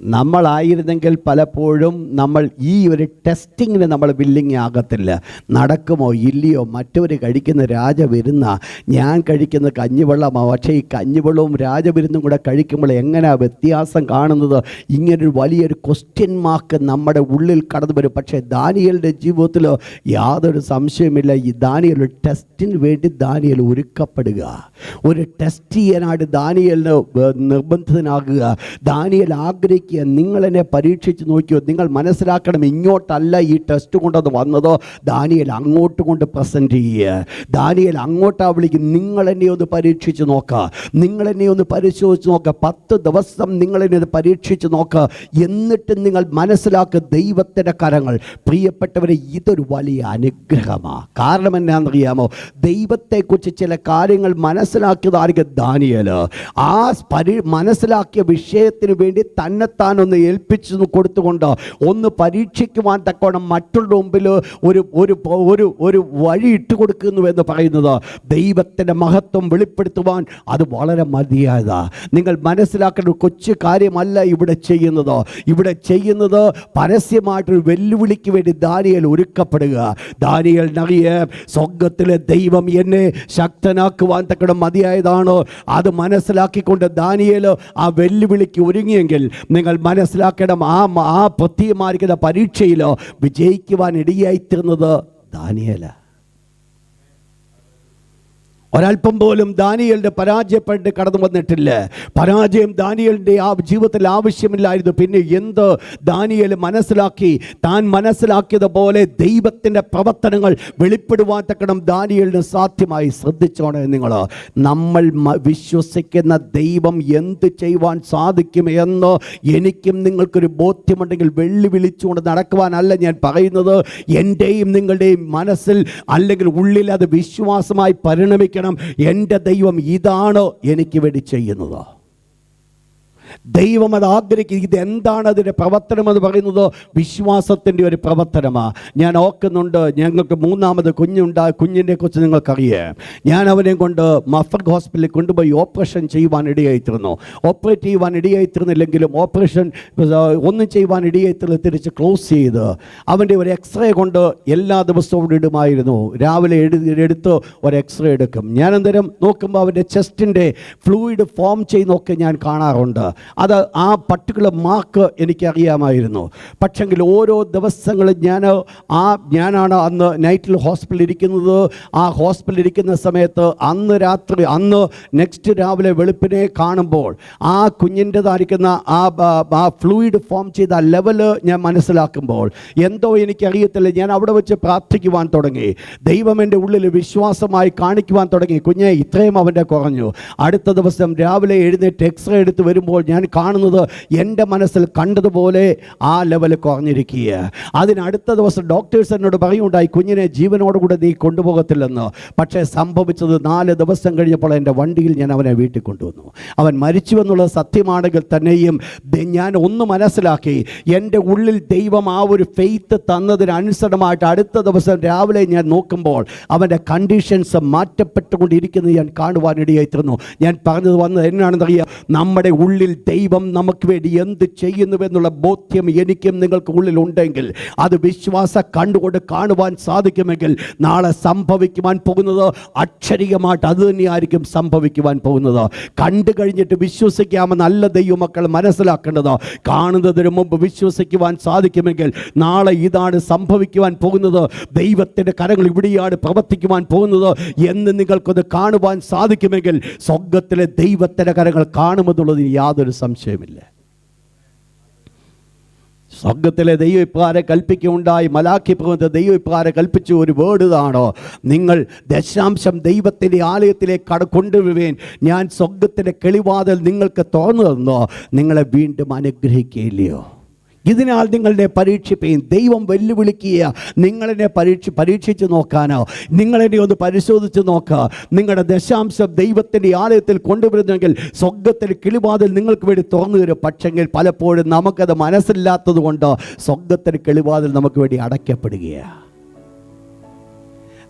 നമ്മളായിരുന്നെങ്കിൽ പലപ്പോഴും നമ്മൾ ഈ ഒരു ടെസ്റ്റിങ്ങിന് നമ്മൾ വില്ലിങ് ആകത്തില്ല. നടക്കുമോ ഇല്ലയോ, മറ്റവർ കഴിക്കുന്ന രാജവിരുന്ന, ഞാൻ കഴിക്കുന്ന കഞ്ഞിവെള്ളമാണ്, പക്ഷേ ഈ കഞ്ഞിവെള്ളവും രാജവിരുന്നും കൂടെ കഴിക്കുമ്പോൾ എങ്ങനെയാണ് വ്യത്യാസം കാണുന്നത്? ഇങ്ങനൊരു വലിയൊരു ക്വസ്റ്റ്യൻ മാർക്ക് നമ്മുടെ ഉള്ളിൽ കടന്നു വരും. പക്ഷേ ദാനിയേലിൻ്റെ ജീവിതത്തിൽ യാതൊരു സംശയമില്ല, ഈ ദാനിയേൽ ഒരു ടെസ്റ്റിന് വേണ്ടി ദാനിയേൽ ഒരുക്കപ്പെടുക, ഒരു ടെസ്റ്റ് ചെയ്യാനായിട്ട് ദാനിയേലിന് നിർബന്ധിതനാകുക. ദാനിയേൽ ആഗ്രഹിക്കുക, നിങ്ങളെന്നെ പരീക്ഷിച്ച് നോക്കിയോ. നിങ്ങൾ മനസ്സിലാക്കണം, ഇങ്ങോട്ടല്ല ഈ ടെസ്റ്റ് കൊണ്ടത് വന്നത്, ദാനിയേൽ അങ്ങോട്ട് കൊണ്ട് പ്രസൻറ്റ് ചെയ്യുക. ദാനിയേൽ അങ്ങോട്ടാ വിളിക്കും, നിങ്ങളെന്നെ ഒന്ന് പരീക്ഷിച്ച് നോക്കുക, നിങ്ങളെന്നെ ഒന്ന് പരിശോധിച്ച് നോക്കുക, 10 ദിവസം നിങ്ങളെന്നെ ഒന്ന് പരീക്ഷിച്ച് നോക്കുക, എന്നിട്ട് നിങ്ങൾ മനസ്സിലാക്കുക ദൈവത്തിൻ്റെ കരങ്ങൾ. പ്രിയപ്പെട്ടവരെ, ഇതൊരു വലിയ അനുഗ്രഹമാണ്. കാരണം എന്നാണെന്നറിയാമോ? ദൈവത്തെക്കുറിച്ച് ചില കാര്യങ്ങൾ മനസ്സിലാക്കിയതായിരിക്കും ദാനിയേൽ. ആ മനസ്സിലാക്കിയ വിഷയത്തിന് വേണ്ടി തന്നെ തന്നെത്താനൊന്ന് ഏൽപ്പിച്ചു കൊടുത്തുകൊണ്ട് ഒന്ന് പരീക്ഷിക്കുവാൻ തക്കവണ്ണം മറ്റുള്ള മുമ്പിൽ ഒരു ഒരു ഒരു ഒരു വഴി ഇട്ട് കൊടുക്കുന്നു എന്ന് പറയുന്നത് ദൈവത്തിൻ്റെ മഹത്വം വെളിപ്പെടുത്തുവാൻ അത് വളരെ മതിയായതാ. നിങ്ങൾ മനസ്സിലാക്കേണ്ട ഒരു കൊച്ചു കാര്യമല്ല ഇവിടെ ചെയ്യുന്നത്. ഇവിടെ ചെയ്യുന്നത് പരസ്യമായിട്ടൊരു വെല്ലുവിളിക്ക് വേണ്ടി ദാനിയേൽ ഒരുക്കപ്പെടുക. ദാനിയേലിനറിയാം സ്വർഗ്ഗത്തിലെ ദൈവം എന്നെ ശക്തനാക്കുവാൻ തക്കവണ്ണം മതിയായതാണ്. അത് മനസ്സിലാക്കിക്കൊണ്ട് ദാനിയേൽ ആ വെല്ലുവിളിക്ക് ഒരുങ്ങിയെങ്കിൽ നിങ്ങൾ മനസ്സിലാക്കണം, ആ പ്രത്യേകമായിരിക്കുന്ന പരീക്ഷയിൽ വിജയിക്കുവാൻ ഇടയായിത്തീർന്നത് ദാനിയേല. ഒരല്പം പോലും ദാനിയേലിന്റെ പരാജയപ്പെട്ട് കടന്നു വന്നിട്ടില്ല. പരാജയം ദാനിയേലിന്റെ ആ ജീവിതത്തിൽ ആവശ്യമില്ലായിരുന്നു. പിന്നെ എന്ത് ദാനിയേൽ മനസ്സിലാക്കി? താൻ മനസ്സിലാക്കിയതുപോലെ ദൈവത്തിൻ്റെ പ്രവർത്തനങ്ങൾ വെളിപ്പെടുവാൻ തക്കണം ദാനിയേലിന് സാധ്യമായി. ശ്രദ്ധിച്ചോണേ നിങ്ങൾ, നമ്മൾ വിശ്വസിക്കുന്ന ദൈവം എന്ത് ചെയ്യുവാൻ സാധിക്കും എന്ന് എനിക്കും നിങ്ങൾക്കൊരു ബോധ്യമുണ്ടെങ്കിൽ വെല്ലുവിളിച്ചുകൊണ്ട് നടക്കുവാനല്ല ഞാൻ പറയുന്നത്. എൻ്റെയും നിങ്ങളുടെയും മനസ്സിൽ അല്ലെങ്കിൽ ഉള്ളിൽ അത് വിശ്വാസമായി പരിണമിക്കണം. എൻ്റെ ദൈവം ഇതാണ് എനിക്ക് വേണ്ടി ചെയ്യുന്നത്. ദൈവം അത് ആഗ്രഹിക്കുക. ഇതെന്താണ് അതിൻ്റെ പ്രവർത്തനം എന്ന് പറയുന്നത്? വിശ്വാസത്തിൻ്റെ ഒരു പ്രവർത്തനമാണ്. ഞാൻ ഓർക്കുന്നുണ്ട്, ഞങ്ങൾക്ക് മൂന്നാമത് കുഞ്ഞിനെ കുറിച്ച് നിങ്ങൾക്കറിയാം. ഞാൻ അവനെ കൊണ്ട് മഫർഗ് ഹോസ്പിറ്റലിൽ കൊണ്ടുപോയി ഓപ്പറേഷൻ ചെയ്യുവാൻ ഇടയായിത്തീർന്നു. ഓപ്പറേറ്റ് ചെയ്യുവാൻ ഇടയായിത്തീർന്നില്ലെങ്കിലും ഓപ്പറേഷൻ ഒന്നും ചെയ്യുവാൻ ഇടയായിത്തീർന്ന് തിരിച്ച് ക്ലോസ് ചെയ്ത് അവൻ്റെ ഒരു എക്സ്റേ കൊണ്ട് എല്ലാ ദിവസവും ഇടുമായിരുന്നു. രാവിലെ എടുത്ത് ഒരു എക്സ്റേ എടുക്കും. ഞാൻ അന്നേരം നോക്കുമ്പോൾ അവൻ്റെ ചെസ്റ്റിൻ്റെ ഫ്ലൂയിഡ് ഫോം ചെയ്യുന്നൊക്കെ ഞാൻ കാണാറുണ്ട്. അത് ആ പർട്ടിക്കുലർ മാർക്ക് എനിക്കറിയാമായിരുന്നു. പക്ഷെങ്കിൽ ഓരോ ദിവസങ്ങളും ഞാനാണ് അന്ന് നൈറ്റിൽ ഹോസ്പിറ്റലിൽ ഇരിക്കുന്നത്. ആ ഹോസ്പിറ്റലിൽ ഇരിക്കുന്ന സമയത്ത് അന്ന് നെക്സ്റ്റ് രാവിലെ വെളുപ്പിനെ കാണുമ്പോൾ ആ കുഞ്ഞിൻ്റെതായിരിക്കുന്ന ആ ഫ്ലൂയിഡ് ഫോം ചെയ്ത ലെവല് ഞാൻ മനസ്സിലാക്കുമ്പോൾ എന്തോ എനിക്കറിയത്തില്ല, ഞാൻ അവിടെ വെച്ച് പ്രാർത്ഥിക്കുവാൻ തുടങ്ങി. ദൈവം എൻ്റെ ഉള്ളിൽ വിശ്വാസമായി കാണിക്കുവാൻ തുടങ്ങി. കുഞ്ഞെ ഇത്രയും അവൻ്റെ കുറഞ്ഞു. അടുത്ത ദിവസം രാവിലെ എഴുന്നേറ്റ് എക്സ്റേ എടുത്ത് വരുമ്പോൾ ഞാൻ കാണുന്നത് എൻ്റെ മനസ്സിൽ കണ്ടതുപോലെ ആ ലെവൽ കുറഞ്ഞിരിക്കുക. അതിനടുത്ത ദിവസം ഡോക്ടേഴ്സ് എന്നോട് പറയുണ്ടായി, കുഞ്ഞിനെ ജീവനോടുകൂടെ നീ കൊണ്ടുപോകത്തില്ലെന്ന്. പക്ഷേ സംഭവിച്ചത് 4 ദിവസം കഴിഞ്ഞപ്പോൾ എൻ്റെ വണ്ടിയിൽ ഞാൻ അവനെ വീട്ടിൽ കൊണ്ടുവന്നു. അവൻ മരിച്ചു എന്നുള്ളത് സത്യമാണെങ്കിൽ തന്നെയും ഞാൻ ഒന്ന് മനസ്സിലാക്കി, എൻ്റെ ഉള്ളിൽ ദൈവം ആ ഒരു ഫെയ്ത്ത് തന്നതിനനുസരണമായിട്ട് അടുത്ത ദിവസം രാവിലെ ഞാൻ നോക്കുമ്പോൾ അവൻ്റെ കണ്ടീഷൻസ് മാറ്റപ്പെട്ടുകൊണ്ടിരിക്കുന്നത് ഞാൻ കാണുവാനിടയായിത്തീർന്നു. ഞാൻ പറഞ്ഞത് വന്നത് എന്നാണെന്നറിയാം, നമ്മുടെ ഉള്ളിൽ ദൈവം നമുക്ക് വേണ്ടി എന്ത് ചെയ്യുന്നുവെന്നുള്ള ബോധ്യം എനിക്കും നിങ്ങൾക്ക് ഉള്ളിൽ ഉണ്ടെങ്കിൽ, അത് വിശ്വാസ കണ്ടുകൊണ്ട് കാണുവാൻ സാധിക്കുമെങ്കിൽ, നാളെ സംഭവിക്കുവാൻ പോകുന്നത് അക്ഷരികമായിട്ട് അത് തന്നെയായിരിക്കും സംഭവിക്കുവാൻ പോകുന്നത്. കണ്ടു കഴിഞ്ഞിട്ട് വിശ്വസിക്കാമെന്ന് നല്ല ദൈവമക്കൾ മനസ്സിലാക്കേണ്ടത്, കാണുന്നതിന് മുമ്പ് വിശ്വസിക്കുവാൻ സാധിക്കുമെങ്കിൽ നാളെ ഇതാണ് സംഭവിക്കുവാൻ പോകുന്നത്, ദൈവത്തിൻ്റെ കരങ്ങൾ ഇവിടെയാണ് പ്രവർത്തിക്കുവാൻ പോകുന്നത് എന്ന് നിങ്ങൾക്കത് കാണുവാൻ സാധിക്കുമെങ്കിൽ സ്വർഗ്ഗത്തിലെ ദൈവത്തിൻ്റെ കരങ്ങൾ കാണുമെന്നുള്ളതിന് യാതൊരു സംശയമില്ല. സ്വർഗ്ഗത്തിലെ ദൈവം ഇപ്രകാരം കൽപ്പിക്കുകയുണ്ടായി. മലാഖി പ്രവചനത്തിൽ ദൈവം ഇപ്രകാരം കൽപ്പിച്ച ഒരു വേർഡ് ഇതാണോ, നിങ്ങൾ ദശാംശം ദൈവത്തിൻ്റെ ആലയത്തിലേക്ക് കൊണ്ടുവരുവേൻ, ഞാൻ സ്വർഗ്ഗത്തിൻ്റെ കിളിവാതിൽ നിങ്ങൾക്ക് തുറന്നു തന്നോ, നിങ്ങളെ വീണ്ടും അനുഗ്രഹിക്കുകയില്ലയോ? ഇതിനാൽ നിങ്ങളെ പരീക്ഷിപ്പീൻ. ദൈവം വെല്ലുവിളിക്കുക, നിങ്ങളെന്നെ പരീക്ഷിച്ച് നോക്കാനോ, നിങ്ങളെന്നെ ഒന്ന് പരിശോധിച്ച് നോക്കുക. നിങ്ങളുടെ ദശാംശം ദൈവത്തിൻ്റെ ആലയത്തിൽ കൊണ്ടുവരുന്നെങ്കിൽ സ്വർഗ്ഗത്തിൽ കിളിവാതിൽ നിങ്ങൾക്ക് വേണ്ടി തുറന്നു തരും. പക്ഷെങ്കിൽ പലപ്പോഴും നമുക്കത് മനസ്സില്ലാത്തത് കൊണ്ട് സ്വർഗ്ഗത്തിൽ കിളിവാതിൽ നമുക്ക് വേണ്ടി അടയ്ക്കപ്പെടുകയാണ്.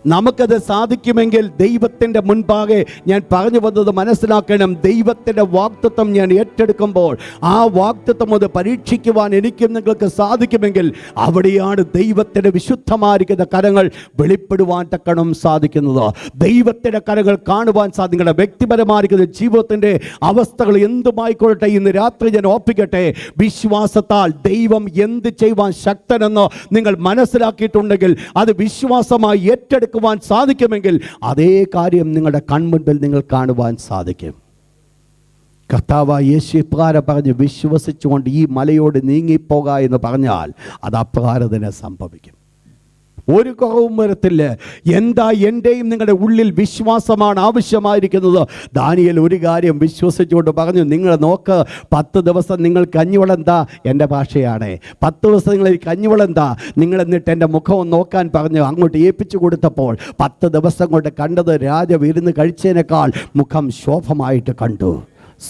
നമുക്കത് സാധിക്കുമെങ്കിൽ ദൈവത്തിൻ്റെ മുൻപാകെ ഞാൻ പറഞ്ഞു വന്നത് മനസ്സിലാക്കണം. ദൈവത്തിൻ്റെ വാഗ്ദത്തം ഞാൻ ഏറ്റെടുക്കുമ്പോൾ ആ വാഗ്ദത്തം അത് പരീക്ഷിക്കുവാൻ എനിക്കും നിങ്ങൾക്ക് സാധിക്കുമെങ്കിൽ അവിടെയാണ് ദൈവത്തിൻ്റെ വിശുദ്ധമായിരിക്കുന്ന കരങ്ങൾ വെളിപ്പെടുവാൻ തക്കണം സാധിക്കുന്നത്. ദൈവത്തിൻ്റെ കരങ്ങൾ കാണുവാൻ സാധിക്കുന്ന വ്യക്തിപരമായിരിക്കുന്ന ജീവിതത്തിൻ്റെ അവസ്ഥകൾ എന്തുമായിക്കൊള്ളട്ടെ, ഇന്ന് രാത്രി ഞാൻ ഓർപ്പിക്കട്ടെ, വിശ്വാസത്താൽ ദൈവം എന്ത് ചെയ്യുവാൻ ശക്തനെന്ന് നിങ്ങൾ മനസ്സിലാക്കിയിട്ടുണ്ടെങ്കിൽ അത് വിശ്വാസമായി ഏറ്റെടുക്കും സാധിക്കുമെങ്കിൽ അതേ കാര്യം നിങ്ങളുടെ കൺമുൻപിൽ നിങ്ങൾ കാണുവാൻ സാധിക്കും. കർത്താവായ യേശു ഇപ്രകാരം പറഞ്ഞ് വിശ്വസിച്ചുകൊണ്ട് ഈ മലയോട് നീങ്ങിപ്പോക എന്ന് പറഞ്ഞാൽ അത് അപ്രകാരം തന്നെ സംഭവിക്കും. ഒരു കുറവും വരത്തില്ല. എന്താ എൻ്റെയും നിങ്ങളുടെ ഉള്ളിൽ വിശ്വാസമാണ് ആവശ്യമായിരിക്കുന്നത്. ദാനിയേൽ ഒരു കാര്യം വിശ്വസിച്ചുകൊണ്ട് പറഞ്ഞു, നിങ്ങൾ നോക്ക്, 10 ദിവസം നിങ്ങൾ കഞ്ഞിവെള്ളം എന്താ, എൻ്റെ ഭാഷയാണ്, 10 ദിവസം നിങ്ങൾ ഈ കഞ്ഞിവെള്ളം എന്താ, നിങ്ങൾ എന്നിട്ട് എൻ്റെ മുഖം നോക്കാൻ പറഞ്ഞു അങ്ങോട്ട് ഏൽപ്പിച്ചു കൊടുത്തപ്പോൾ 10 ദിവസം കൊണ്ട് കണ്ടത് രാജവിരുന്ന് കഴിച്ചതിനേക്കാൾ മുഖം ശോഭമായിട്ട് കണ്ടു.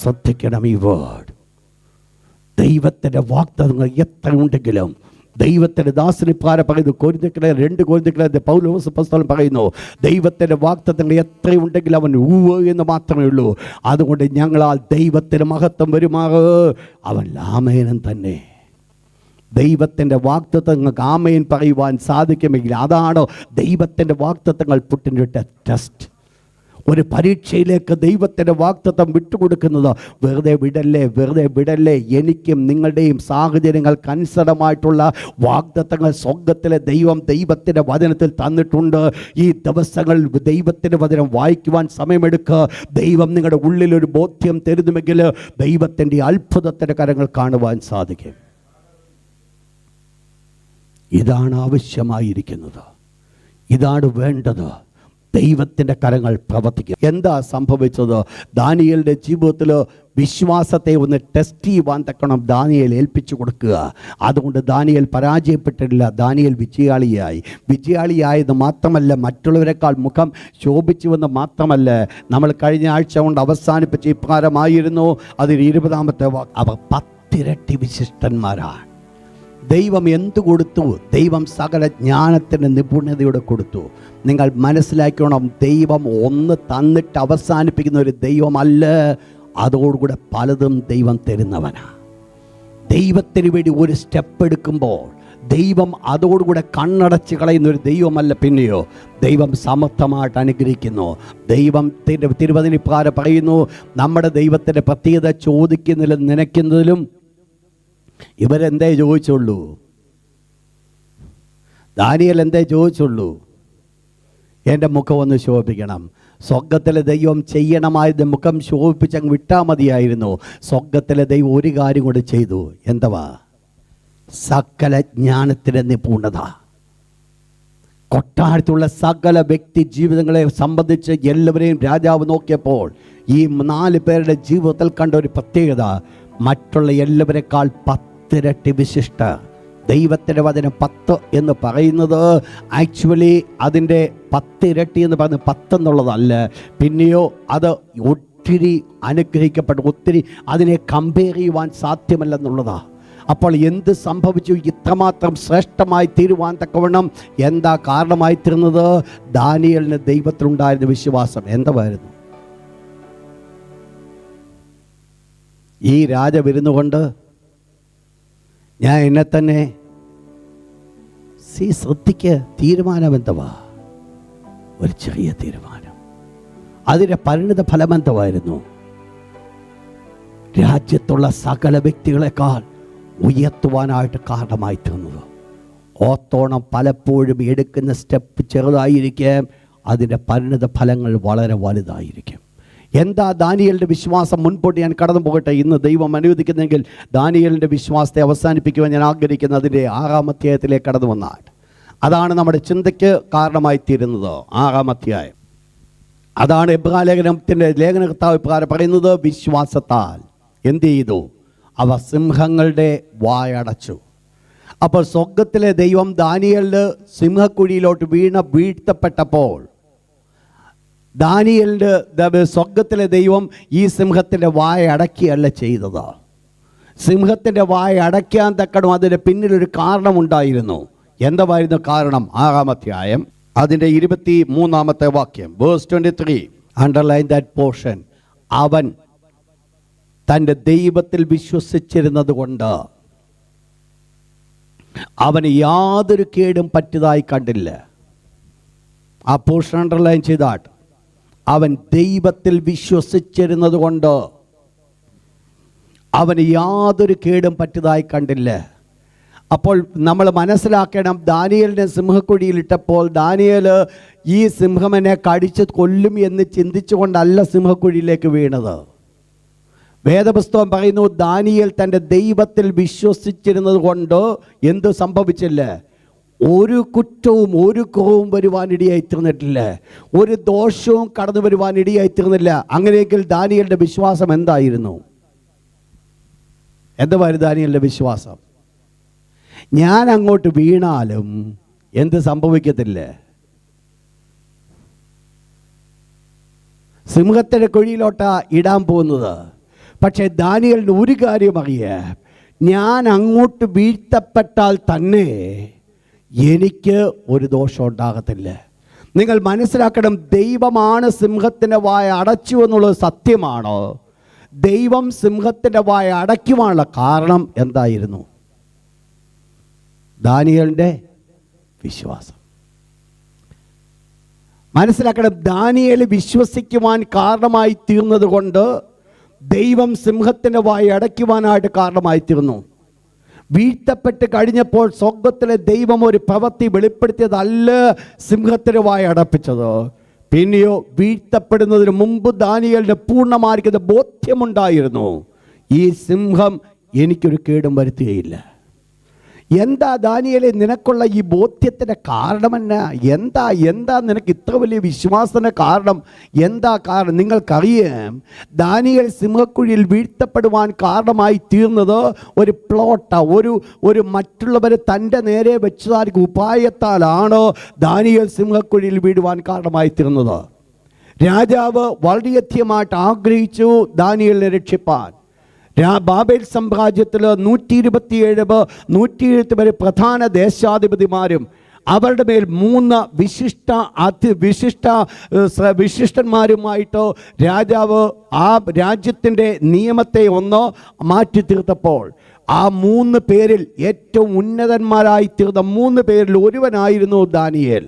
ശ്രദ്ധിക്കണം ഈ വേർഡ്. ദൈവത്തിൻ്റെ വാഗ്ദത്തങ്ങൾ എത്ര ഉണ്ടെങ്കിലും ദൈവത്തിൻ്റെ ദാസനിപ്പാര പറയുന്നു, കൊരിന്ത്യർക്കെഴുതിയ 2 കൊരിന്ത്യർക്കെഴുതിയ പൗലോസ് അപ്പോസ്തലൻ പറയുന്നു, ദൈവത്തിൻ്റെ വാഗ്ദത്തങ്ങൾ എത്രയുണ്ടെങ്കിലും അവൻ ഉവ്വ് എന്ന് മാത്രമേ ഉള്ളൂ. അതുകൊണ്ട് ഞങ്ങളാൽ ദൈവത്തിന് മഹത്വം വരുമാറ് അവൻ ആമേനും തന്നെ. ദൈവത്തിൻ്റെ വാഗ്ദത്തങ്ങൾക്ക് ആമേൻ പറയുവാൻ സാധിക്കുമെങ്കിൽ അതാണ് ദൈവത്തിൻ്റെ വാഗ്ദത്തങ്ങൾ പുട്ടിൻ്റെ ടെസ്റ്റ്. ഒരു പരീക്ഷയിലേക്ക് ദൈവത്തിൻ്റെ വാഗ്ദത്തം വിട്ടുകൊടുക്കുന്നത് വെറുതെ വിടല്ലേ. എനിക്കും നിങ്ങളുടെയും സാഹചര്യങ്ങൾക്കനുസൃതമായിട്ടുള്ള വാഗ്ദത്തങ്ങൾ സ്വർഗ്ഗത്തിലെ ദൈവത്തിൻ്റെ വചനത്തിൽ തന്നിട്ടുണ്ട്. ഈ ദിവസങ്ങൾ ദൈവത്തിൻ്റെ വചനം വായിക്കുവാൻ സമയമെടുക്കുക. ദൈവം നിങ്ങളുടെ ഉള്ളിലൊരു ബോധ്യം തരുന്നുമെങ്കിൽ ദൈവത്തിൻ്റെ അത്ഭുതത്തിൻ്റെ കരങ്ങൾ കാണുവാൻ സാധിക്കും. ഇതാണ് ആവശ്യമായിരിക്കുന്നത്, ഇതാണ് വേണ്ടത്. ദൈവത്തിൻ്റെ കരങ്ങൾ പ്രവർത്തിക്കുക. എന്താ സംഭവിച്ചത്? ദാനിയേലിൻ്റെ ജീവിതത്തിൽ വിശ്വാസത്തെ ഒന്ന് ടെസ്റ്റ് ചെയ്യുവാൻ തക്കണം ദാനിയേൽ ഏൽപ്പിച്ചു കൊടുക്കുക. അതുകൊണ്ട് ദാനിയേൽ പരാജയപ്പെട്ടിട്ടില്ല, ദാനിയേൽ വിജയാളിയായത് മാത്രമല്ല, മറ്റുള്ളവരെക്കാൾ മുഖം ശോഭിച്ചുവെന്ന് മാത്രമല്ല, നമ്മൾ കഴിഞ്ഞ ആഴ്ച കൊണ്ട് അവസാനിപ്പിച്ച ഇപ്രകാരമായിരുന്നു. അതിൽ 20-ാമത്തെ അവർ 10 ഇരട്ടി വിശിഷ്ടന്മാരാണ്. ദൈവം എന്തു കൊടുത്തു? ദൈവം സകല ജ്ഞാനത്തിന് നിപുണതയോടെ കൊടുത്തു. നിങ്ങൾ മനസ്സിലാക്കണം, ദൈവം ഒന്ന് തന്നിട്ട് അവസാനിപ്പിക്കുന്ന ഒരു ദൈവമല്ല, അതോടുകൂടെ പലതും ദൈവം തരുന്നവനാണ്. ദൈവത്തിന് വേണ്ടി ഒരു സ്റ്റെപ്പ് എടുക്കുമ്പോൾ ദൈവം അതോടുകൂടെ കണ്ണടച്ച് കളയുന്ന ഒരു ദൈവമല്ല. പിന്നെയോ ദൈവം സമർത്ഥമായിട്ട് അനുഗ്രഹിക്കുന്നു. ദൈവത്തിൻ്റെ തിരുവചനപ്രകാരം പറയുന്നു, നമ്മുടെ ദൈവത്തിൻ്റെ പ്രത്യേകത ചോദിക്കുന്നതിലും നനയ്ക്കുന്നതിലും ഇവരെന്തേ ചോദിച്ചുള്ളൂ? ദാനിയേൽ എന്തേ ചോദിച്ചുള്ളൂ? എൻ്റെ മുഖം ഒന്ന് ശോഭിക്കണം. സ്വർഗത്തിലെ ദൈവം ചെയ്യണമായത് മുഖം ശോഭിപ്പിച്ചങ്ങ് വിട്ടാൽ മതിയായിരുന്നു. സ്വർഗത്തിലെ ദൈവം ഒരു കാര്യം കൂടെ ചെയ്തു. എന്തുവാ? സകല ജ്ഞാനത്തിൻ്റെ നിപുണത. കൊട്ടാരത്തുള്ള സകല വ്യക്തി ജീവിതങ്ങളെ സംബന്ധിച്ച് എല്ലാവരെയും രാജാവ് നോക്കിയപ്പോൾ ഈ 4 പേരുടെ ജീവിതത്തിൽ കണ്ട ഒരു പ്രത്യേകത, മറ്റുള്ള എല്ലാവരെക്കാൾ 10 ഇരട്ടി വിശിഷ്ട. ദൈവത്തിൻ്റെ വചനം 10 എന്ന് പറയുന്നത് ആക്ച്വലി അതിൻ്റെ 10 ഇരട്ടി എന്ന് പറയുന്നത് 10 എന്നുള്ളതല്ല, പിന്നെയോ അത് ഒത്തിരി അനുഗ്രഹിക്കപ്പെട്ടു, ഒത്തിരി അതിനെ കമ്പയർ ചെയ്യുവാൻ സാധ്യമല്ലെന്നുള്ളതാണ്. അപ്പോൾ എന്ത് സംഭവിച്ചു? ഇത്രമാത്രം ശ്രേഷ്ഠമായി തീരുവാൻ തക്കവണ്ണം എന്താ കാരണമായി തീർന്നത്? ദാനിയേലിന് ദൈവത്തിലുണ്ടായിരുന്ന വിശ്വാസം. എന്തായിരുന്നു? ഈ രാജവിരുന്നു കൊണ്ട് ഞാൻ എന്നെ തന്നെ ശ്രദ്ധിക്ക്. തീരുമാനം എന്തുവാ? ഒരു ചെറിയ തീരുമാനം. അതിൻ്റെ പരിണിത ഫലം എന്തുവായിരുന്നു? രാജ്യത്തുള്ള സകല വ്യക്തികളെക്കാൾ ഉയർത്തുവാനായിട്ട് കാരണമായി തീർന്നത്. ഓത്തോണം പലപ്പോഴും എടുക്കുന്ന സ്റ്റെപ്പ് ചെറുതായിരിക്കും, അതിൻ്റെ പരിണിത ഫലങ്ങൾ വളരെ വലുതായിരിക്കും. എന്താ ദാനിയേലിൻ്റെ വിശ്വാസം? മുൻപോട്ട് ഞാൻ കടന്നു പോകട്ടെ. ഇന്ന് ദൈവം അനുവദിക്കുന്നെങ്കിൽ ദാനിയേലിൻ്റെ വിശ്വാസത്തെ അവസാനിപ്പിക്കുവാൻ ഞാൻ ആഗ്രഹിക്കുന്ന അതിൻ്റെ 6-ാം അധ്യായത്തിലേക്ക് കടന്നു വന്നാൽ അതാണ് നമ്മുടെ ചിന്തയ്ക്ക് കാരണമായി തീരുന്നത്. 6-ാം അധ്യായം അതാണ് എബ്രായ ലേഖനകർത്താവ് ഇപ്രകാരം പറയുന്നത്, വിശ്വാസത്താൽ എന്ത് ചെയ്തു? അവർ സിംഹങ്ങളുടെ വായടച്ചു. അപ്പോൾ സ്വർഗത്തിലെ ദൈവം ദാനിയേലിന് സിംഹക്കുഴിയിലോട്ട് വീഴ്ത്തപ്പെട്ടപ്പോൾ ദാനിയേലിൻ്റെ സ്വർഗത്തിലെ ദൈവം ഈ സിംഹത്തിൻ്റെ വായ അടക്കിയല്ല ചെയ്തത്. സിംഹത്തിൻ്റെ വായ അടയ്ക്കാൻ തക്കണം അതിന് പിന്നിലൊരു കാരണമുണ്ടായിരുന്നു. എന്തായിരുന്നു കാരണം? 6-ാം അധ്യായം അതിൻ്റെ 23-ാമത്തെ വാക്യം, വേഴ്സ് 23. Underline that portion. അവൻ തൻ്റെ ദൈവത്തിൽ വിശ്വസിച്ചിരുന്നത് കൊണ്ട് അവന് യാതൊരു കേടും പറ്റിയതായി കണ്ടില്ല. ആ പോർഷൻ അണ്ടർലൈൻ ചെയ്താട്ട്. അവൻ ദൈവത്തിൽ വിശ്വസിച്ചിരുന്നത് കൊണ്ട് അവന് യാതൊരു കേടും പറ്റിയതായി കണ്ടില്ല. അപ്പോൾ നമ്മൾ മനസ്സിലാക്കണം, ദാനിയേലിനെ സിംഹക്കുഴിയിലിട്ടപ്പോൾ ദാനിയേൽ ഈ സിംഹമെന്നെ കടിച്ച് കൊല്ലും എന്ന് ചിന്തിച്ചുകൊണ്ടല്ല സിംഹക്കുഴിയിലേക്ക് വീണത്. വേദപുസ്തകം പറയുന്നു, ദാനിയേൽ തൻ്റെ ദൈവത്തിൽ വിശ്വസിച്ചിരുന്നത് കൊണ്ട് എന്ത് സംഭവിച്ചില്ല? ഒരു കുറ്റവും ഒരു കുറവും വരുവാനിടയായി തീർന്നിട്ടില്ല, ഒരു ദോഷവും കടന്നു വരുവാനിടയായി തീർന്നില്ല. അങ്ങനെയെങ്കിൽ ദാനിയേലിൻ്റെ വിശ്വാസം എന്തായിരുന്നു? എന്തുവായിരുന്നു ദാനിയേലിൻ്റെ വിശ്വാസം? ഞാൻ അങ്ങോട്ട് വീണാലും എന്ത് സംഭവിക്കത്തില്ല? സിംഹത്തിൻ്റെ കുഴിയിലോട്ടാ ഇടാൻ പോകുന്നത്. പക്ഷേ ദാനിയേലിന് ഒരു കാര്യം അറിയാം, ഞാൻ അങ്ങോട്ട് വീഴ്ത്തപ്പെട്ടാൽ തന്നെ എനിക്ക് ഒരു ദോഷം ഉണ്ടാകത്തില്ല. നിങ്ങൾ മനസ്സിലാക്കണം, ദൈവമാണ് സിംഹത്തിൻ്റെ വായ അടച്ചു എന്നുള്ളത് സത്യമാണോ? ദൈവം സിംഹത്തിൻ്റെ വായ അടയ്ക്കുവാനുള്ള കാരണം എന്തായിരുന്നു? ദാനിയേലിൻ്റെ വിശ്വാസം. മനസ്സിലാക്കണം, ദാനിയേൽ വിശ്വസിക്കുവാൻ കാരണമായി തീർന്നത് കൊണ്ട് ദൈവം സിംഹത്തിൻ്റെ വായ അടയ്ക്കുവാനായിട്ട് കാരണമായി തീർന്നു. വീഴ്ത്തപ്പെട്ട് കഴിഞ്ഞപ്പോൾ സ്വർഗ്ഗത്തിലെ ദൈവം ഒരു പ്രവൃത്തി വെളിപ്പെടുത്തിയതല്ല സിംഹത്തിൻ്റെ വായ അടപ്പിച്ചത്. പിന്നെയോ വീഴ്ത്തപ്പെടുന്നതിന് മുമ്പ് ദാനിയേലിന് പൂർണ്ണമായിരിക്കുന്ന ബോധ്യമുണ്ടായിരുന്നു, ഈ സിംഹം എനിക്കൊരു കേടും വരുത്തുകയില്ല. എന്താ ദാനിയേലേ നിനക്കുള്ള ഈ ബോധ്യത്തിൻ്റെ കാരണമെന്നാ? എന്താ നിനക്ക് ഇത്ര വലിയ വിശ്വാസത്തിന് കാരണം? എന്താ കാരണം? നിങ്ങൾക്കറിയാം, ദാനിയേൽ സിംഹക്കുഴിയിൽ വീഴ്ത്തപ്പെടുവാൻ കാരണമായി തീർന്നത് ഒരു പ്ലോട്ടാ, ഒരു മറ്റുള്ളവരെ തൻ്റെ നേരെ വെച്ചതായിരിക്കും ഉപായത്താലാണ് ദാനിയേൽ സിംഹക്കുഴിയിൽ വീഴുവാൻ കാരണമായി തീർന്നത്. രാജാവ് വളരെയധികമായിട്ട് ആഗ്രഹിച്ചു ദാനിയേലിനെ രക്ഷിപ്പാൻ. ബാബേൽ സാമ്രാജ്യത്തിൽ 127 വരെ പ്രധാന ദേശാധിപതിമാരും അവരുടെ മേൽ 3 വിശിഷ്ടന്മാരുമായിട്ട് രാജാവ് ആ രാജ്യത്തിൻ്റെ നിയമത്തെ ഒന്ന് മാറ്റി തീർത്തപ്പോൾ ആ 3 പേരിൽ ഏറ്റവും ഉന്നതന്മാരായി തീർന്ന 3 പേരിൽ ഒരുവനായിരുന്നു ദാനിയേൽ.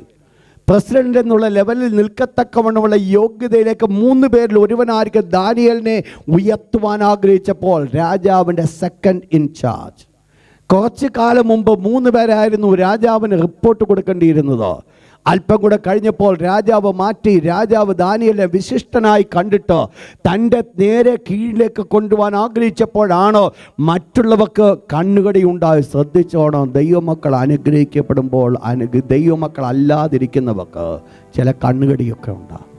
പ്രസിഡന്റ് എന്നുള്ള ലെവലിൽ നിൽക്കത്തക്കവണ്ണമുള്ള യോഗ്യതയിലേക്ക് 3 പേരിൽ ഒരുവനായിരിക്കും ദാനിയേലിനെ ഉയർത്തുവാൻ ആഗ്രഹിച്ചപ്പോൾ രാജാവിൻ്റെ സെക്കൻഡ് ഇൻചാർജ്, കുറച്ച് കാലം മുമ്പ് 3 പേരായിരുന്നു രാജാവിന് റിപ്പോർട്ട് കൊടുക്കേണ്ടിയിരുന്നത്. അല്പം കൂടെ കഴിഞ്ഞപ്പോൾ രാജാവ് മാറ്റി. രാജാവ് ദാനിയേലിനെ വിശിഷ്ടനായി കണ്ടിട്ട് തൻ്റെ നേരെ കീഴിലേക്ക് കൊണ്ടുപോകാൻ ആഗ്രഹിച്ചപ്പോഴാണ് മറ്റുള്ളവർക്ക് കണ്ണുകടി ഉണ്ടായി. ശ്രദ്ധിച്ചോണം, ദൈവമക്കൾ അനുഗ്രഹിക്കപ്പെടുമ്പോൾ ദൈവമക്കൾ അല്ലാതിരിക്കുന്നവർക്ക് ചില കണ്ണുകടിയൊക്കെ ഉണ്ടാകും.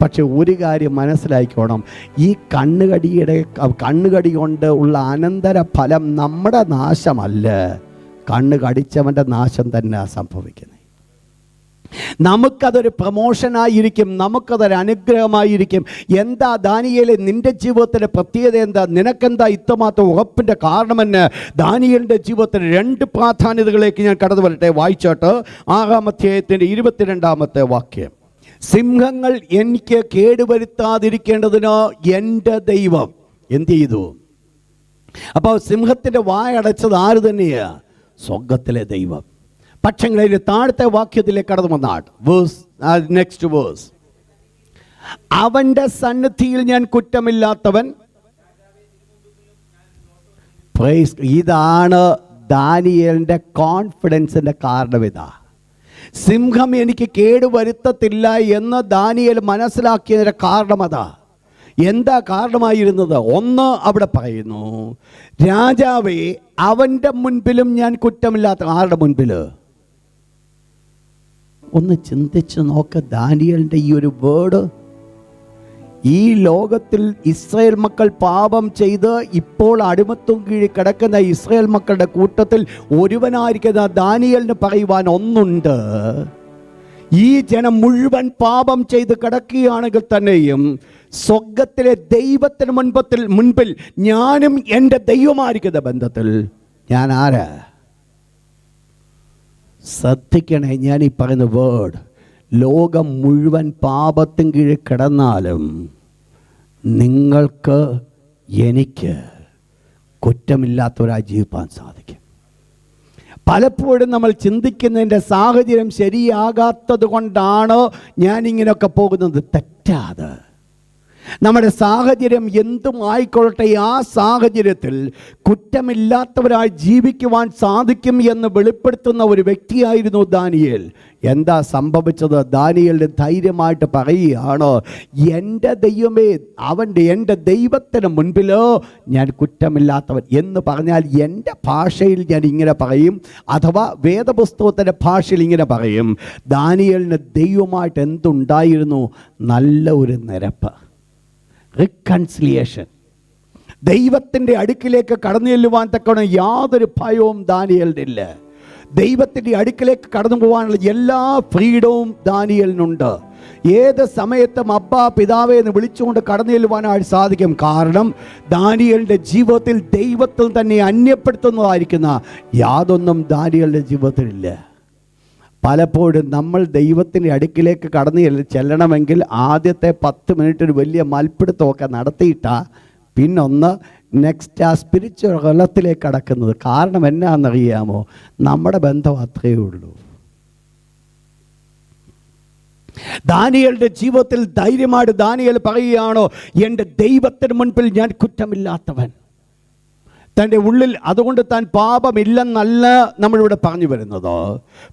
പക്ഷെ ഒരു കാര്യം മനസ്സിലാക്കിക്കോണം, ഈ കണ്ണുകടി കൊണ്ട് ഉള്ള അനന്തര ഫലം നമ്മുടെ നാശമല്ല, കണ്ണ് കടിച്ചവൻ്റെ നാശം തന്നെ സംഭവിക്കുന്നത്. നമുക്കതൊരു പ്രമോഷനായിരിക്കും, നമുക്കതൊരു അനുഗ്രഹമായിരിക്കും. എന്താ ദാനിയേലേ നിൻ്റെ ജീവിതത്തിൻ്റെ പ്രത്യേകത എന്താ? നിനക്കെന്താ ഇത്രമാത്രം ഉറപ്പിൻ്റെ കാരണമെന്ന്? ദാനിയേലിൻ്റെ ജീവിതത്തിന് 2 പ്രാധാന്യതകളിലേക്ക് ഞാൻ കടന്നു വരട്ടെ. വായിച്ചോട്ട് 6-ാം അധ്യായത്തിൻ്റെ 22-ാമത്തെ വാക്യം. സിംഹങ്ങൾ എനിക്ക് കേടുവരുത്താതിരിക്കേണ്ടതിന് എൻ്റെ ദൈവം എന്ത് ചെയ്തു? അപ്പോൾ സിംഹത്തിൻ്റെ വായ അടച്ചത് ആര് തന്നെയാ? സ്വർഗ്ഗത്തിലെ ദൈവം. പക്ഷെങ്കിൽ താഴത്തെ വാക്യത്തിലേക്ക് കടന്നു വന്നാട്ട് നെക്സ്റ്റ് വേഴ്സ്, അവൻ്റെ സന്നിധിയിൽ ഞാൻ കുറ്റമില്ലാത്തവൻ. ഇതാണ് ദാനിയേലിൻ്റെ കോൺഫിഡൻസിൻ്റെ കാരണം. ഇതാ, സിംഹം എനിക്ക് കേടുവരുത്തത്തില്ല എന്ന് ദാനിയേൽ മനസ്സിലാക്കിയതിൻ്റെ കാരണം അതാ. എന്താ കാരണമായിരുന്നത്? ഒന്ന്, അവിടെ പറയുന്നു, രാജാവേ അവൻ്റെ മുൻപിലും ഞാൻ കുറ്റമില്ലാത്ത. ആരുടെ മുൻപിൽ? ഒന്ന് ചിന്തിച്ച് നോക്ക് ദാനിയേലിൻ്റെ ഈ ഒരു വേർഡ്. ഈ ലോകത്തിൽ ഇസ്രായേൽ മക്കൾ പാപം ചെയ്ത് ഇപ്പോൾ അടിമത്വം കീഴിൽ കിടക്കുന്ന ഇസ്രായേൽ മക്കളുടെ കൂട്ടത്തിൽ ഒരുവനായിരിക്കുന്ന ദാനിയേലിന് പറയുവാൻ ഒന്നുണ്ട്. ഈ ജനം മുഴുവൻ പാപം ചെയ്ത് കിടക്കുകയാണെങ്കിൽ തന്നെയും സ്വർഗ്ഗത്തിലെ ദൈവത്തിന് മുൻപിൽ ഞാനും എൻ്റെ ദൈവമായിരിക്കുന്ന ബന്ധത്തിൽ ഞാൻ ആരാ? ശ്രദ്ധിക്കണേ, ഞാൻ ഈ പറയുന്ന വേർഡ്, ലോകം മുഴുവൻ പാപത്തിന് കീഴിൽ കിടന്നാലും നിങ്ങൾക്ക് എനിക്ക് കുറ്റമില്ലാത്തവരായി ജീവിക്കാൻ സാധിക്കും. പലപ്പോഴും നമ്മൾ ചിന്തിക്കുന്നതിൻ്റെ സാഹചര്യം ശരിയാകാത്തത് കൊണ്ടാണ് ഞാനിങ്ങനെയൊക്കെ പോകുന്നത്. തെറ്റാതെ നമ്മുടെ സാഹചര്യം എന്തും ആയിക്കൊള്ളട്ടെ, ആ സാഹചര്യത്തിൽ കുറ്റമില്ലാത്തവരായി ജീവിക്കുവാൻ സാധിക്കും എന്ന് വെളിപ്പെടുത്തുന്ന ഒരു വ്യക്തിയായിരുന്നു ദാനിയേൽ. എന്താ സംഭവിച്ചത്? ദാനിയേലിന് ധൈര്യമായിട്ട് പറയുകയാണ്, എൻ്റെ ദൈവമേ, എൻ്റെ ദൈവത്തിന് മുൻപിലോ ഞാൻ കുറ്റമില്ലാത്തവൻ എന്ന് പറഞ്ഞാൽ എൻ്റെ ഭാഷയിൽ ഞാൻ ഇങ്ങനെ പറയും, അഥവാ വേദപുസ്തകത്തിൻ്റെ ഭാഷയിൽ ഇങ്ങനെ പറയും, ദാനിയേലിന് ദൈവമായിട്ട് എന്തുണ്ടായിരുന്നു? നല്ല ഒരു നിരപ്പ്, റിക്കൺസിലിയേഷൻ. ദൈവത്തിൻ്റെ അടുക്കിലേക്ക് കടന്നു ചെല്ലുവാൻ തക്കവണ്ണം യാതൊരു ഭയവും ദാനിയേലിനില്ല. ദൈവത്തിൻ്റെ അടുക്കിലേക്ക് കടന്നു പോകാനുള്ള എല്ലാ ഫ്രീഡവും ദാനിയേലിനുണ്ട്. ഏത് സമയത്തും അബ്ബാ പിതാവേ എന്ന് വിളിച്ചുകൊണ്ട് കടന്നു ചെല്ലുവാനായിട്ട് സാധിക്കും. കാരണം ദാനിയേലിൻ്റെ ജീവിതത്തിൽ ദൈവത്തിൽ തന്നെ അന്യപ്പെടുത്തുന്നതായിരിക്കുന്ന യാതൊന്നും ദാനിയേലിൻ്റെ ജീവിതത്തിലില്ല. പലപ്പോഴും നമ്മൾ ദൈവത്തിൻ്റെ അടുക്കിലേക്ക് കടന്നു ചെല്ലണമെങ്കിൽ ആദ്യത്തെ 10 മിനിറ്റ് ഒരു വലിയ മൽപ്പിടുത്തമൊക്കെ നടത്തിയിട്ടാ പിന്നൊന്ന് നെക്സ്റ്റ് ആ സ്പിരിച്വൽ കൊല്ലത്തിലേക്ക് കടക്കുന്നത്. കാരണം എന്നാണെന്നറിയാമോ? നമ്മുടെ ബന്ധം അത്രയേ ഉള്ളൂ. ദാനിയേലിൻ്റെ ജീവിതത്തിൽ ധൈര്യമായിട്ട് ദാനിയേൽ പറയുകയാണോ, എൻ്റെ ദൈവത്തിന് മുൻപിൽ ഞാൻ കുറ്റമില്ലാത്തവൻ. തൻ്റെ ഉള്ളിൽ അതുകൊണ്ട് താൻ പാപമില്ലെന്നല്ല നമ്മളിവിടെ പറഞ്ഞു വരുന്നത്.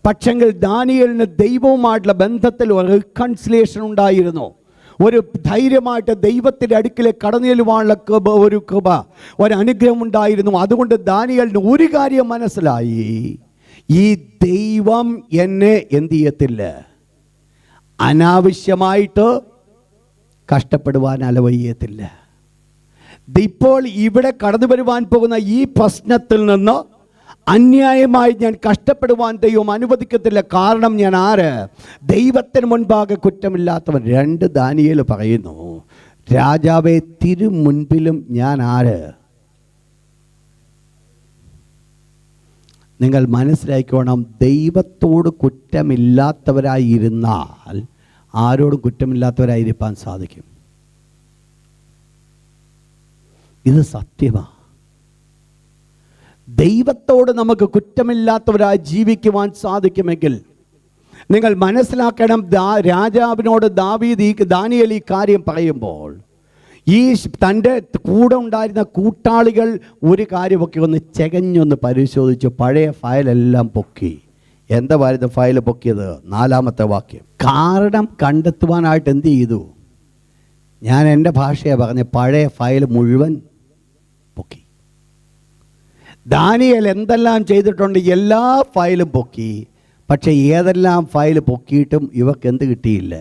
പക്ഷെങ്കിൽ ദാനിയേലിന് ദൈവവുമായിട്ടുള്ള ബന്ധത്തിൽ ഒരു റിക്കൺസിലിയേഷൻ ഉണ്ടായിരുന്നു. ഒരു ധൈര്യമായിട്ട് ദൈവത്തിൻ്റെ അടുക്കിലേക്ക് കടന്നു ചെല്ലുവാനുള്ള ഒരു കൃപ, ഒരു അനുഗ്രഹം ഉണ്ടായിരുന്നു. അതുകൊണ്ട് ദാനിയേലിന് ഒരു കാര്യം മനസ്സിലായി, ഈ ദൈവം എന്നെ എന്ത് ചെയ്യത്തില്ല, അനാവശ്യമായിട്ട് കഷ്ടപ്പെടുവാൻ അലവയ്യത്തില്ല. ഇപ്പോൾ ഇവിടെ കടന്നു വരുവാൻ പോകുന്ന ഈ പ്രശ്നത്തിൽ നിന്ന് അന്യായമായി ഞാൻ കഷ്ടപ്പെടുവാൻ ദൈവം അനുവദിക്കത്തില്ല. കാരണം ഞാൻ ആര്? ദൈവത്തിന് മുൻപാകെ കുറ്റമില്ലാത്തവൻ. 2 ദാനിയേൽ പറയുന്നു, രാജാവേ തിരു മുൻപിലും ഞാൻ ആര്? നിങ്ങൾ മനസ്സിലാക്കിക്കോണം, ദൈവത്തോട് കുറ്റമില്ലാത്തവരായിരുന്നാൽ ആരോടും കുറ്റമില്ലാത്തവരായിരിക്കാൻ സാധിക്കും. ഇത് സത്യമാണ്. ദൈവത്തോട് നമുക്ക് കുറ്റമില്ലാത്തവരായി ജീവിക്കുവാൻ സാധിക്കുമെങ്കിൽ നിങ്ങൾ മനസ്സിലാക്കണം, രാജാവിനോട് ദാനിയേൽ ഈ കാര്യം പറയുമ്പോൾ ഈ തൻ്റെ കൂടെ ഉണ്ടായിരുന്ന കൂട്ടാളികൾ ഒരു കാര്യമൊക്കെ ഒന്ന് ചെകഞ്ഞൊന്ന് പരിശോധിച്ചു. പഴയ ഫയലെല്ലാം പൊക്കി. എന്തായിരുന്നു ഫയൽ പൊക്കിയത്? 4-ാമത്തെ വാക്യം. കാരണം കണ്ടെത്തുവാനായിട്ട് എന്ത് ചെയ്തു? ഞാൻ എൻ്റെ ഭാഷയാണ് പറഞ്ഞ, പഴയ ഫയൽ മുഴുവൻ പൊക്കി. ദാനിയേൽ എന്തെല്ലാം ചെയ്തിട്ടുണ്ട്? എല്ലാ ഫയലും പൊക്കി. പക്ഷെ ഏതെല്ലാം ഫയൽ പൊക്കിയിട്ടും ഇവർക്ക് എന്ത് കിട്ടിയില്ല?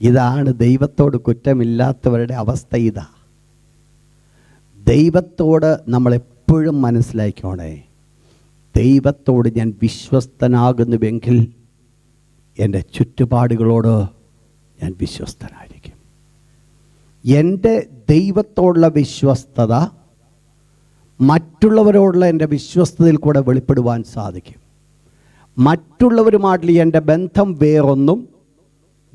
ഇതാണ് ദൈവത്തോട് കുറ്റമില്ലാത്തവരുടെ അവസ്ഥ. ഇതാ ദൈവത്തോട് നമ്മളെപ്പോഴും മനസ്സിലാക്കിക്കോണേ, ദൈവത്തോട് ഞാൻ വിശ്വസ്തനാകുന്നുവെങ്കിൽ എൻ്റെ ചുറ്റുപാടുകളോട് ഞാൻ വിശ്വസ്തനായിരിക്കും. എൻ്റെ ദൈവത്തോടുള്ള വിശ്വസ്തത മറ്റുള്ളവരോടുള്ള എൻ്റെ വിശ്വസ്തതയിൽ കൂടെ വെളിപ്പെടുവാൻ സാധിക്കും. മറ്റുള്ളവരുമായിട്ടുള്ള എൻ്റെ ബന്ധം വേറൊന്നും,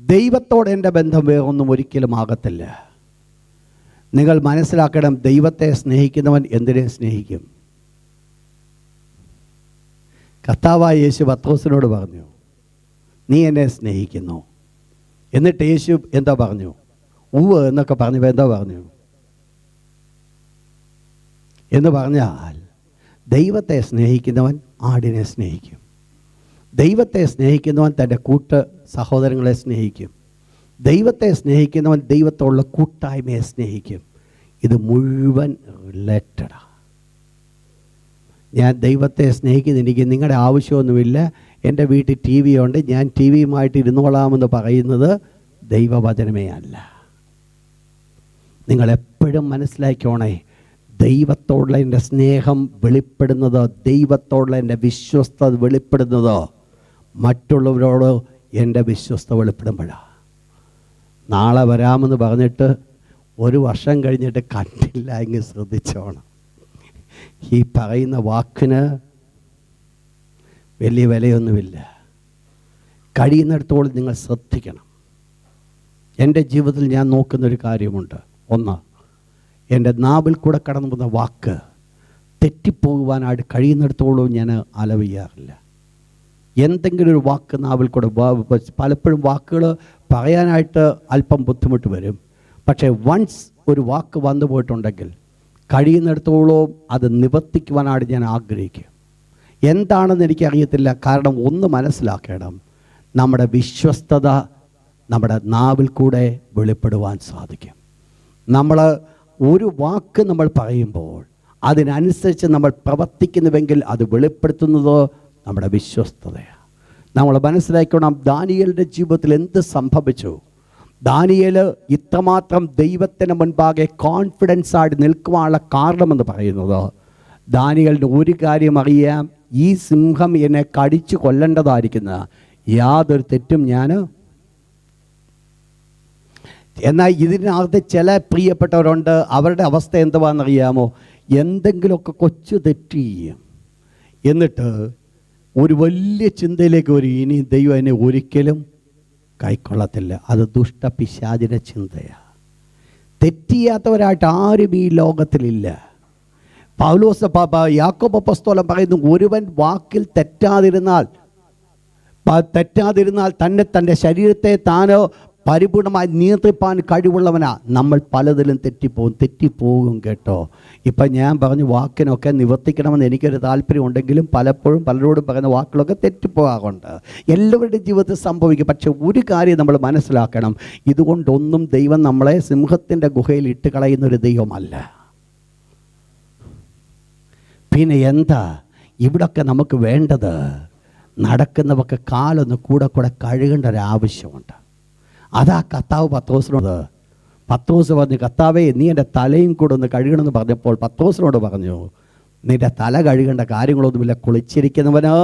ദൈവത്തോടെ എൻ്റെ ബന്ധം വേറൊന്നും ഒരിക്കലും ആകത്തില്ല. നിങ്ങൾ മനസ്സിലാക്കണം, ദൈവത്തെ സ്നേഹിക്കുന്നവൻ എന്തിനെ സ്നേഹിക്കും? കർത്താവായ യേശു പത്രോസിനോട് പറഞ്ഞു, നീ എന്നെ സ്നേഹിക്കുന്നു. എന്നിട്ട് യേശു എന്താ പറഞ്ഞു? ഉവ്വ് എന്നൊക്കെ പറഞ്ഞപ്പോൾ എന്താ പറഞ്ഞു എന്ന് പറഞ്ഞാൽ, ദൈവത്തെ സ്നേഹിക്കുന്നവൻ ആടിനെ സ്നേഹിക്കും. ദൈവത്തെ സ്നേഹിക്കുന്നവൻ തൻ്റെ സഹോദരങ്ങളെ സ്നേഹിക്കും. ദൈവത്തെ സ്നേഹിക്കുന്നവൻ ദൈവത്തോടുള്ള കൂട്ടായ്മയെ സ്നേഹിക്കും. ഇത് മുഴുവൻ റിലേറ്റഡാണ്. ഞാൻ ദൈവത്തെ സ്നേഹിക്കുന്ന, എനിക്ക് നിങ്ങളുടെ ആവശ്യമൊന്നുമില്ല, എൻ്റെ വീട്ടിൽ ടി വി ഉണ്ട്, ഞാൻ ടി വിയുമായിട്ട് ഇരുന്നോളാമെന്ന് പറയുന്നത് ദൈവവചനമേ അല്ല. നിങ്ങളെപ്പോഴും മനസ്സിലാക്കിക്കോണേ, ദൈവത്തോടുള്ള എൻ്റെ സ്നേഹം വെളിപ്പെടുന്നത്, ദൈവത്തോടുള്ള എൻ്റെ വിശ്വസ്തത വെളിപ്പെടുന്നത് മറ്റുള്ളവരോട് എൻ്റെ വിശ്വസ്ത വെളിപ്പെടുമ്പോഴാണ്. നാളെ വരാമെന്ന് പറഞ്ഞിട്ട് 1 വർഷം കഴിഞ്ഞിട്ട് കണ്ടില്ല എങ്കിൽ ശ്രദ്ധിച്ചോണം. ഈ പറയുന്ന വാക്കിന് വലിയ വിലയൊന്നുമില്ല. കഴിയുന്നിടത്തോളം നിങ്ങൾ ശ്രദ്ധിക്കണം. എൻ്റെ ജീവിതത്തിൽ ഞാൻ നോക്കുന്നൊരു കാര്യമുണ്ട്. ഒന്ന്, എൻ്റെ നാവിൽ കൂടെ കടന്നു പോകുന്ന വാക്ക് തെറ്റിപ്പോകുവാനായിട്ട് കഴിയുന്നിടത്തോളം ഞാൻ അലവിയാറില്ല. എന്തെങ്കിലും ഒരു വാക്ക് നാവിൽ കൂടെ, പലപ്പോഴും വാക്കുകൾ പറയാനായിട്ട് അല്പം ബുദ്ധിമുട്ട് വരും. പക്ഷേ വൺസ് ഒരു വാക്ക് വന്നു പോയിട്ടുണ്ടെങ്കിൽ കഴിയുന്നിടത്തോളം അത് നിവർത്തിക്കുവാനായിട്ട് ഞാൻ ആഗ്രഹിക്കും. എന്താണെന്ന് എനിക്കറിയത്തില്ല. കാരണം ഒന്ന് മനസ്സിലാക്കണം, നമ്മുടെ വിശ്വസ്തത നമ്മുടെ നാവിൽ കൂടെ വെളിപ്പെടുവാൻ സാധിക്കും. നമ്മൾ ഒരു വാക്ക് നമ്മൾ പറയുമ്പോൾ അതിനനുസരിച്ച് നമ്മൾ പ്രവർത്തിക്കുന്നുവെങ്കിൽ അത് വെളിപ്പെടുത്തുന്നത് നമ്മുടെ വിശ്വസ്തതയാണ്. നമ്മൾ മനസ്സിലാക്കണം, ദാനിയേലിൻ്റെ ജീവിതത്തിൽ എന്ത് സംഭവിച്ചു? ദാനിയേൽ ഇത്രമാത്രം ദൈവത്തിന് മുൻപാകെ കോൺഫിഡൻസ് ആയിട്ട് നിൽക്കുവാനുള്ള കാരണമെന്ന് പറയുന്നത്, ദാനിയേലിന് ഒരു കാര്യം അറിയാം, ഈ സിംഹം എന്നെ കടിച്ചു കൊല്ലേണ്ടതായിരിക്കുന്ന യാതൊരു തെറ്റും ഞാൻ. എന്നാൽ ഇതിനകത്ത് ചില പ്രിയപ്പെട്ടവരുണ്ട്, അവരുടെ അവസ്ഥ എന്തുവാണെന്നറിയാമോ? എന്തെങ്കിലുമൊക്കെ കൊച്ചു തെറ്റ് ചെയ്യും, എന്നിട്ട് ഒരു വലിയ ചിന്തയിലേക്ക് വരും, ഇനി ദൈവം എന്നെ ഒരിക്കലും കൈക്കൊള്ളത്തില്ല. അത് ദുഷ്ടപിശാചിൻ്റെ ചിന്തയാണ്. തെറ്റിയാത്തവരായിട്ട് ആരും ഈ ലോകത്തിലില്ല. പൗലോസ് യാക്കോബ് അപ്പോസ്തലൻ പറയുന്നു, ഒരുവൻ വാക്കിൽ തെറ്റാതിരുന്നാൽ തന്നെ തൻ്റെ ശരീരത്തെ താനോ പരിപൂർണമായി നിയന്ത്രിപ്പാൻ കഴിവുള്ളവനാ. നമ്മൾ പലതിലും തെറ്റിപ്പോകും കേട്ടോ. ഇപ്പം ഞാൻ പറഞ്ഞു വാക്കിനൊക്കെ നിവർത്തിക്കണമെന്ന് എനിക്കൊരു താല്പര്യം ഉണ്ടെങ്കിലും പലപ്പോഴും പലരോടും പറയുന്ന വാക്കുകളൊക്കെ തെറ്റിപ്പോകാറുണ്ട്. എല്ലാവരുടെ ജീവിതത്തിൽ സംഭവിക്കും. പക്ഷെ ഒരു കാര്യം നമ്മൾ മനസ്സിലാക്കണം, ഇതുകൊണ്ടൊന്നും ദൈവം നമ്മളെ സിംഹത്തിൻ്റെ ഗുഹയിൽ ഇട്ട് കളയുന്നൊരു ദൈവമല്ല. പിന്നെ എന്താ ഇവിടൊക്കെ നമുക്ക് വേണ്ടത്? നടക്കുന്നവർക്ക് കാലൊന്ന് കൂടെ കഴുകേണ്ട ഒരാവശ്യമുണ്ട്. അതാ കർത്താവ് പത്രോസിനോട് പറഞ്ഞു, കർത്താവേ നീ എൻ്റെ തലയും കൂടെ ഒന്ന് കഴുകണമെന്ന് പറഞ്ഞപ്പോൾ പത്രോസിനോട് പറഞ്ഞു, നിൻ്റെ തല കഴുകേണ്ട കാര്യങ്ങളൊന്നുമില്ല, കുളിച്ചിരിക്കുന്നവന്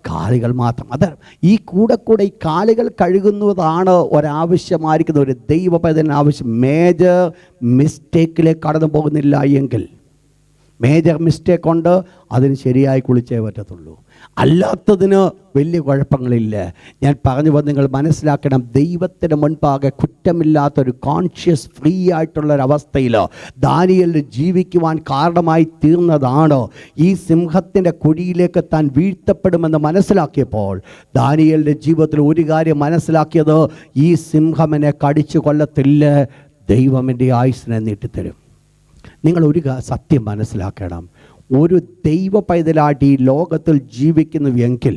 കാലുകൾ മാത്രം. അത് ഈ കൂടെ ഈ കാലുകൾ കഴുകുന്നതാണ് ഒരാവശ്യമായിരിക്കുന്ന ഒരു ദൈവപൈതലിന് ആവശ്യം. മേജർ മിസ്റ്റേക്കിലേക്ക് കടന്നു പോകുന്നില്ല എങ്കിൽ, മേജർ മിസ്റ്റേക്ക് കൊണ്ട് അതിന് ശരിയായി കുളിച്ചേ പറ്റത്തുള്ളൂ. അല്ലാത്തതിന് വലിയ കുഴപ്പങ്ങളില്ല. ഞാൻ പറഞ്ഞു വന്ന് നിങ്ങൾ മനസ്സിലാക്കണം, ദൈവത്തിന് മുൻപാകെ കുറ്റമില്ലാത്തൊരു കോൺഷ്യസ് ഫ്രീ ആയിട്ടുള്ളൊരവസ്ഥയിൽ ദാനിയേലിന് ജീവിക്കുവാൻ കാരണമായി തീർന്നതാണ് ഈ സിംഹത്തിൻ്റെ കുഴിയിലേക്ക് താൻ വീഴ്ത്തപ്പെടുമെന്ന് മനസ്സിലാക്കിയപ്പോൾ ദാനിയേലിൻ്റെ ജീവിതത്തിൽ ഒരു കാര്യം മനസ്സിലാക്കിയത്, ഈ സിംഹമെന്നെ കടിച്ചു കൊല്ലത്തില്ല, ദൈവം എൻ്റെ ആയുസ്സിനെ നീട്ടിത്തരും. നിങ്ങൾ ഒരു സത്യം മനസ്സിലാക്കണം, ഒരു ദൈവ പൈതലായിട്ട് ഈ ലോകത്തിൽ ജീവിക്കുന്നുവെങ്കിൽ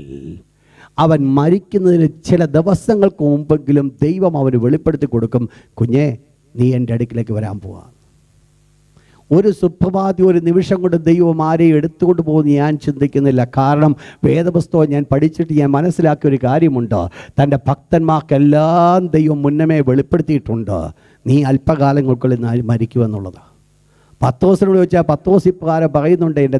അവൻ മരിക്കുന്നതിന് ചില ദിവസങ്ങൾക്ക് മുമ്പെങ്കിലും ദൈവം അവന് വെളിപ്പെടുത്തി കൊടുക്കും, കുഞ്ഞേ നീ എൻ്റെ അടുക്കിലേക്ക് വരാൻ പോവാ. ഒരു സുപ്രഭാതി ഒരു നിമിഷം കൊണ്ട് ദൈവം ആരെയും എടുത്തുകൊണ്ട് പോകുമെന്ന് ഞാൻ ചിന്തിക്കുന്നില്ല. കാരണം വേദപുസ്തകം ഞാൻ പഠിച്ചിട്ട് ഞാൻ മനസ്സിലാക്കിയ ഒരു കാര്യമുണ്ട്, തൻ്റെ ഭക്തന്മാർക്കെല്ലാം ദൈവം മുന്നമേ വെളിപ്പെടുത്തിയിട്ടുണ്ട്, നീ അല്പകാലങ്ങൾക്കുള്ളിൽ മരിക്കുമെന്നുള്ളത്. പത്രോസിനോട് ചോദിച്ചാൽ പത്രോസ് ഇപ്രകാരം പറയുന്നുണ്ട്, എൻ്റെ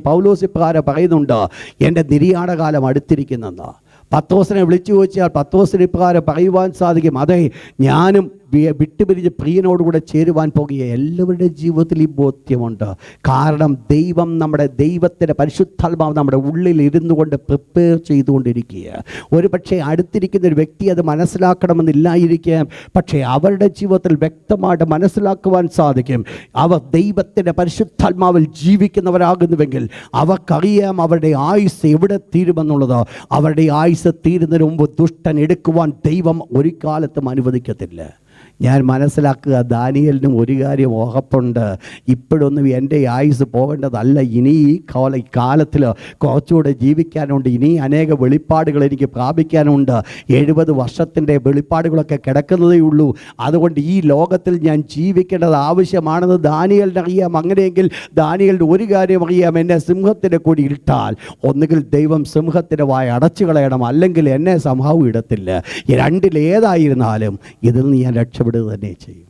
പൗലോസ് ഇപ്രകാരം പറയുന്നുണ്ട്, എൻ്റെ നിര്യാണകാലം അടുത്തിരിക്കുന്നെന്ന്. പത്രോസിനെ വിളിച്ചു ചോദിച്ചാൽ പത്രോസിന് ഇപ്രകാരം പറയുവാൻ സാധിക്കും, അതെ ഞാനും വിട്ടുപിരിഞ്ഞ് പ്രിയനോടുകൂടെ ചേരുവാൻ പോകുക. എല്ലാവരുടെ ജീവിതത്തിൽ ഈ ബോധ്യമുണ്ട്. കാരണം ദൈവം ദൈവത്തിൻ്റെ പരിശുദ്ധാത്മാവ് നമ്മുടെ ഉള്ളിൽ ഇരുന്നു കൊണ്ട് പ്രിപ്പയർ ചെയ്തുകൊണ്ടിരിക്കുക. ഒരു പക്ഷേ അടുത്തിരിക്കുന്ന ഒരു വ്യക്തി അത് മനസ്സിലാക്കണമെന്നില്ലായിരിക്കാം, പക്ഷേ അവരുടെ ജീവിതത്തിൽ വ്യക്തമായിട്ട് മനസ്സിലാക്കുവാൻ സാധിക്കും. അവർ ദൈവത്തിൻ്റെ പരിശുദ്ധാത്മാവിൽ ജീവിക്കുന്നവരാകുന്നുവെങ്കിൽ അവർക്കറിയാം അവരുടെ ആയുസ് എവിടെ തീരുമെന്നുള്ളത്. അവരുടെ ആയുസ് തീരുന്നതിന് മുമ്പ് ദുഷ്ടൻ എടുക്കുവാൻ ദൈവം ഒരു കാലത്തും അനുവദിക്കത്തില്ല. ഞാൻ മനസ്സിലാക്കുക, ദാനിയേലിനും ഒരു കാര്യം ഉറപ്പുണ്ട്, ഇപ്പോഴൊന്നും എൻ്റെ ആയുസ് പോകേണ്ടതല്ല, ഇനി ഈ കാലത്തിൽ കുറച്ചുകൂടെ ജീവിക്കാനുണ്ട്, ഇനി അനേക വെളിപ്പാടുകൾ എനിക്ക് പ്രാപിക്കാനുണ്ട്. 70 വർഷത്തിൻ്റെ വെളിപ്പാടുകളൊക്കെ കിടക്കുന്നതേ ഉള്ളൂ. അതുകൊണ്ട് ഈ ലോകത്തിൽ ഞാൻ ജീവിക്കേണ്ടത് ആവശ്യമാണെന്ന് ദാനിയേലിനറിയാം. അങ്ങനെയെങ്കിൽ ദാനിയേലിന് ഒരു കാര്യം അറിയാം, എന്നെ സിംഹത്തിൻ്റെ കൂടി ഇട്ടാൽ ഒന്നുകിൽ ദൈവം സിംഹത്തിൻ്റെ വായ അടച്ചു കളയണം, അല്ലെങ്കിൽ എന്നെ സംഭവം ഇടത്തില്ല. രണ്ടിലേതായിരുന്നാലും ഇതിൽ നിന്ന് ഞാൻ രക്ഷപ്പെടുക തന്നെ ചെയ്യും.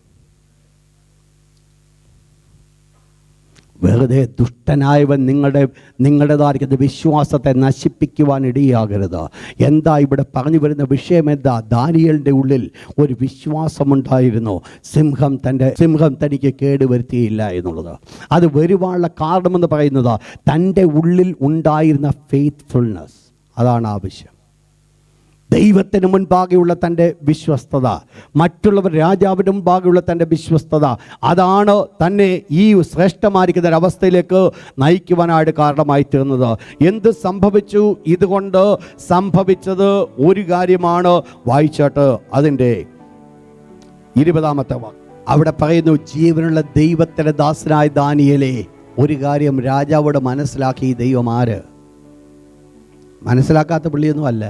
വെറുതെ ദുഷ്ടനായവൻ നിങ്ങളുടേതായിരിക്കുന്ന വിശ്വാസത്തെ നശിപ്പിക്കുവാൻ ഇടയാകരുത്. എന്താ ഇവിടെ പറഞ്ഞു വരുന്ന വിഷയം? എന്താ? ദാനിയേലിൻ്റെ ഉള്ളിൽ ഒരു വിശ്വാസമുണ്ടായിരുന്നു, സിംഹം തനിക്ക് കേടുവരുത്തിയില്ല എന്നുള്ളത്. അത് വരുവാനുള്ള കാരണമെന്ന് പറയുന്നത് തൻ്റെ ഉള്ളിൽ ഉണ്ടായിരുന്ന ഫെയ്ത്ത്ഫുൾനെസ്. അതാണ് ആവശ്യം. ദൈവത്തിന് മുൻപാകെയുള്ള തൻ്റെ വിശ്വസ്തത, മറ്റുള്ളവർ രാജാവിന് മുൻപാകെയുള്ള തൻ്റെ വിശ്വസ്തത, അതാണ് തന്നെ ഈ ശ്രേഷ്ഠമായിരിക്കുന്ന ഒരവസ്ഥയിലേക്ക് നയിക്കുവാനായിട്ട് കാരണമായി തീർന്നത്. എന്ത് സംഭവിച്ചു? ഇതുകൊണ്ട് സംഭവിച്ചത് ഒരു കാര്യമാണ്. വായിച്ചാട്ട് അതിൻ്റെ 20-ാമത്തെ വാക്ക് അവിടെ പറയുന്നു, ജീവനുള്ള ദൈവത്തിൻ്റെ ദാസനായ ദാനിയേലേ, ഒരു കാര്യം രാജാവോട് മനസ്സിലാക്കി. ഈ ദൈവം ആര്? മനസ്സിലാക്കാത്ത പുള്ളിയൊന്നും അല്ല.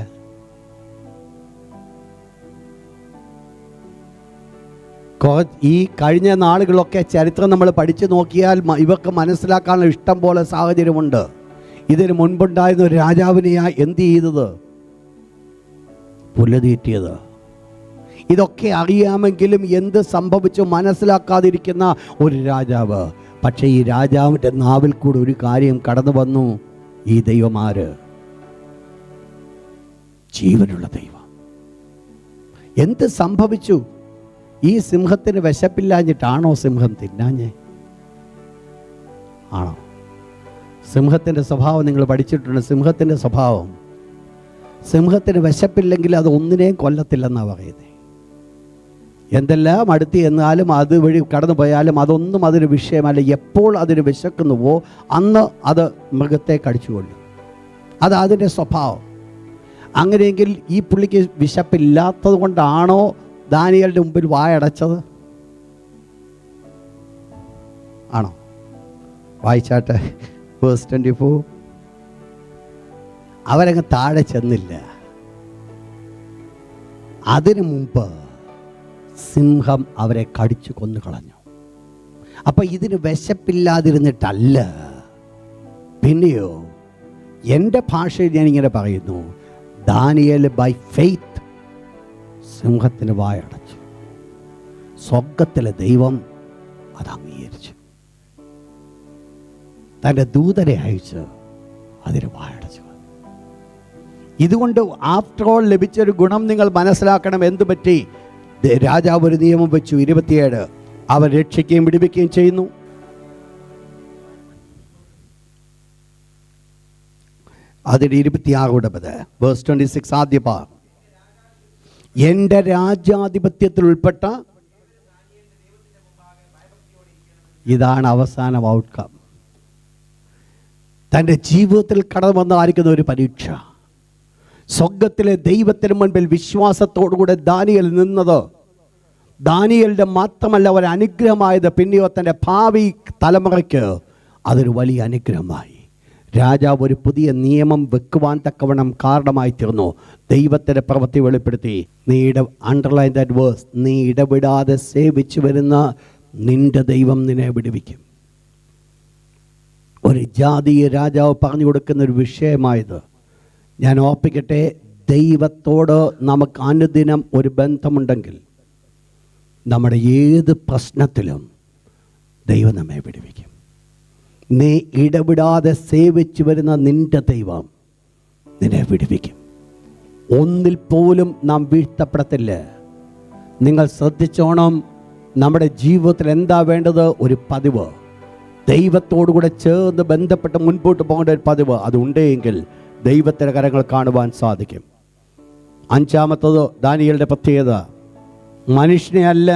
ഈ കഴിഞ്ഞ നാളുകളൊക്കെ ചരിത്രം നമ്മൾ പഠിച്ചു നോക്കിയാൽ ഇവർക്ക് മനസ്സിലാക്കാനുള്ള ഇഷ്ടം പോലെ സാഹചര്യമുണ്ട്. ഇതിന് മുൻപുണ്ടായിരുന്ന ഒരു രാജാവിനെയാ എന്ത് ചെയ്തത്? പുലതീറ്റിയത്. ഇതൊക്കെ അറിയാമെങ്കിലും എന്ത് സംഭവിച്ചു മനസ്സിലാക്കാതിരിക്കുന്ന ഒരു രാജാവ്. പക്ഷേ ഈ രാജാവിൻ്റെ നാവിൽ കൂടെ ഒരു കാര്യം കടന്നു വന്നു, ഈ ദൈവം ആര്? ജീവനുള്ള ദൈവം. എന്ത് സംഭവിച്ചു? ഈ സിംഹത്തിന് വിശപ്പില്ലാഞ്ഞിട്ടാണോ സിംഹം തിന്നാഞ്ഞേ? ആണോ? സിംഹത്തിൻ്റെ സ്വഭാവം നിങ്ങൾ പഠിച്ചിട്ടുണ്ട്. സിംഹത്തിൻ്റെ സ്വഭാവം, സിംഹത്തിന് വിശപ്പില്ലെങ്കിൽ അത് ഒന്നിനെയും കൊല്ലത്തില്ലെന്നാണ് പറയുന്നത്. എന്തെല്ലാം അടുത്ത് ചെന്നാലും അതുവഴി കടന്നു പോയാലും അതൊന്നും അതിന് വിഷയമല്ല. എപ്പോൾ അതിന് വിശക്കുന്നുവോ അന്ന് അത് മൃഗത്തെ കടിച്ചുകൊള്ളും. അത് അതിൻ്റെ സ്വഭാവം. അങ്ങനെയെങ്കിൽ ഈ പുള്ളിക്ക് വിശപ്പില്ലാത്തത് കൊണ്ടാണോ ദാനിയേലിൻ്റെ മുമ്പിൽ വായടച്ചത്? ആണോ? വായിച്ചാട്ടെ, വേഴ്സ് 24. അവരങ്ങ് താഴെ ചെന്നില്ല. അതിനു മുമ്പ് സിംഹം അവരെ കടിച്ചു കൊന്നു കളഞ്ഞു. അപ്പം ഇതിന് വിശപ്പില്ലാതിരുന്നിട്ടല്ല. പിന്നെയോ, എൻ്റെ ഭാഷയിൽ ഞാനിങ്ങനെ പറയുന്നു, ദാനിയേൽ ബൈ ഫെയ്ത്ത് സിംഹത്തിന് വായടച്ചു. സ്വർഗത്തിലെ ദൈവം അത് അംഗീകരിച്ചു. തൻ്റെ ദൂതരെ അയച്ച് അതിന് വായടച്ചു. ഇതുകൊണ്ട് ആഫ്റ്റർ ഓൾ ലഭിച്ചൊരു ഗുണം നിങ്ങൾ മനസ്സിലാക്കണം. എന്തു പറ്റി? രാജാവ് ഒരു നിയമം വെച്ചു. 27, അവൻ രക്ഷിക്കുകയും വിടുവിക്കുകയും ചെയ്യുന്നു. അതിന് 26 വേഴ്സ് 26 ആദ്യ ഭാഗം, എൻ്റെ രാജ്യാധിപത്യത്തിൽ ഉൾപ്പെട്ട, ഇതാണ് അവസാനം ഔട്ട്കം. തൻ്റെ ജീവിതത്തിൽ കടന്നു വന്നായിരിക്കുന്ന ഒരു പരീക്ഷ. സ്വർഗത്തിലെ ദൈവത്തിന് മുൻപിൽ വിശ്വാസത്തോടുകൂടെ ദാനിയേൽ നിന്നത്, ദാനിയേലിൻ്റെ മാത്രമല്ല ഒരു അനുഗ്രഹമായത്, പിന്നെയോ തൻ്റെ ഭാവി തലമുറയ്ക്ക് അതൊരു വലിയ അനുഗ്രഹമായി. രാജാവ് ഒരു പുതിയ നിയമം വെക്കുവാൻ തക്കവണ്ണം കാരണമായി തീർന്നു. ദൈവത്തിൻ്റെ പ്രവൃത്തി വെളിപ്പെടുത്തി. അണ്ടർലൈൻ ദാറ്റ് വേഴ്സ്, നീ ഇടപെടാതെ സേവിച്ചു വരുന്ന നിന്റെ ദൈവം നിന്നെ വിടുവിക്കും. ഒരു ജാതീയ രാജാവ് പറഞ്ഞു കൊടുക്കുന്ന ഒരു വിഷയമായത്. ഞാൻ ഓർപ്പിക്കട്ടെ, ദൈവത്തോട് നമുക്ക് അനുദിനം ഒരു ബന്ധമുണ്ടെങ്കിൽ നമ്മുടെ ഏത് പ്രശ്നത്തിലും ദൈവം നമ്മെ വിടുവിക്കും. നീ ഇടപെടാതെ സേവിച്ചു വരുന്ന നിന്റെ ദൈവം നിന്നെ വിടുവിക്കും. ഒന്നിൽ പോലും നാം വീഴ്ത്തപ്പെടത്തില്ല. നിങ്ങൾ ശ്രദ്ധിച്ചോണം, നമ്മുടെ ജീവിതത്തിൽ എന്താ വേണ്ടത്? ഒരു പതിവ്, ദൈവത്തോടുകൂടെ ചേർന്ന് ബന്ധപ്പെട്ട് മുൻപോട്ട് പോകേണ്ട ഒരു പതിവ്. അതുണ്ടെങ്കിൽ ദൈവത്തിൻ്റെ കരങ്ങൾ കാണുവാൻ സാധിക്കും. 5-മത്തത് ദാനിയേലിൻ്റെ പ്രത്യേകത, മനുഷ്യനെ അല്ല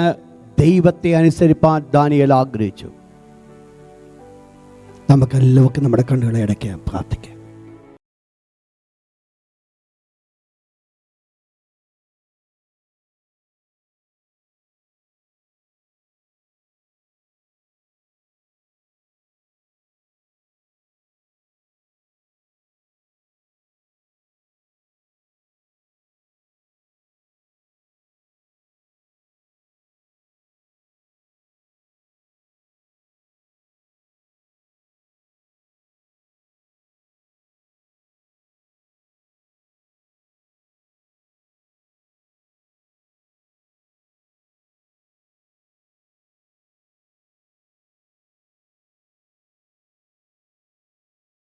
ദൈവത്തെ അനുസരിപ്പാൻ ദാനിയേൽ ആഗ്രഹിച്ചു. നമുക്കെല്ലാവർക്കും നമ്മുടെ കണ്ണുകളെ അടയ്ക്കാം, പ്രാർത്ഥിക്കാം.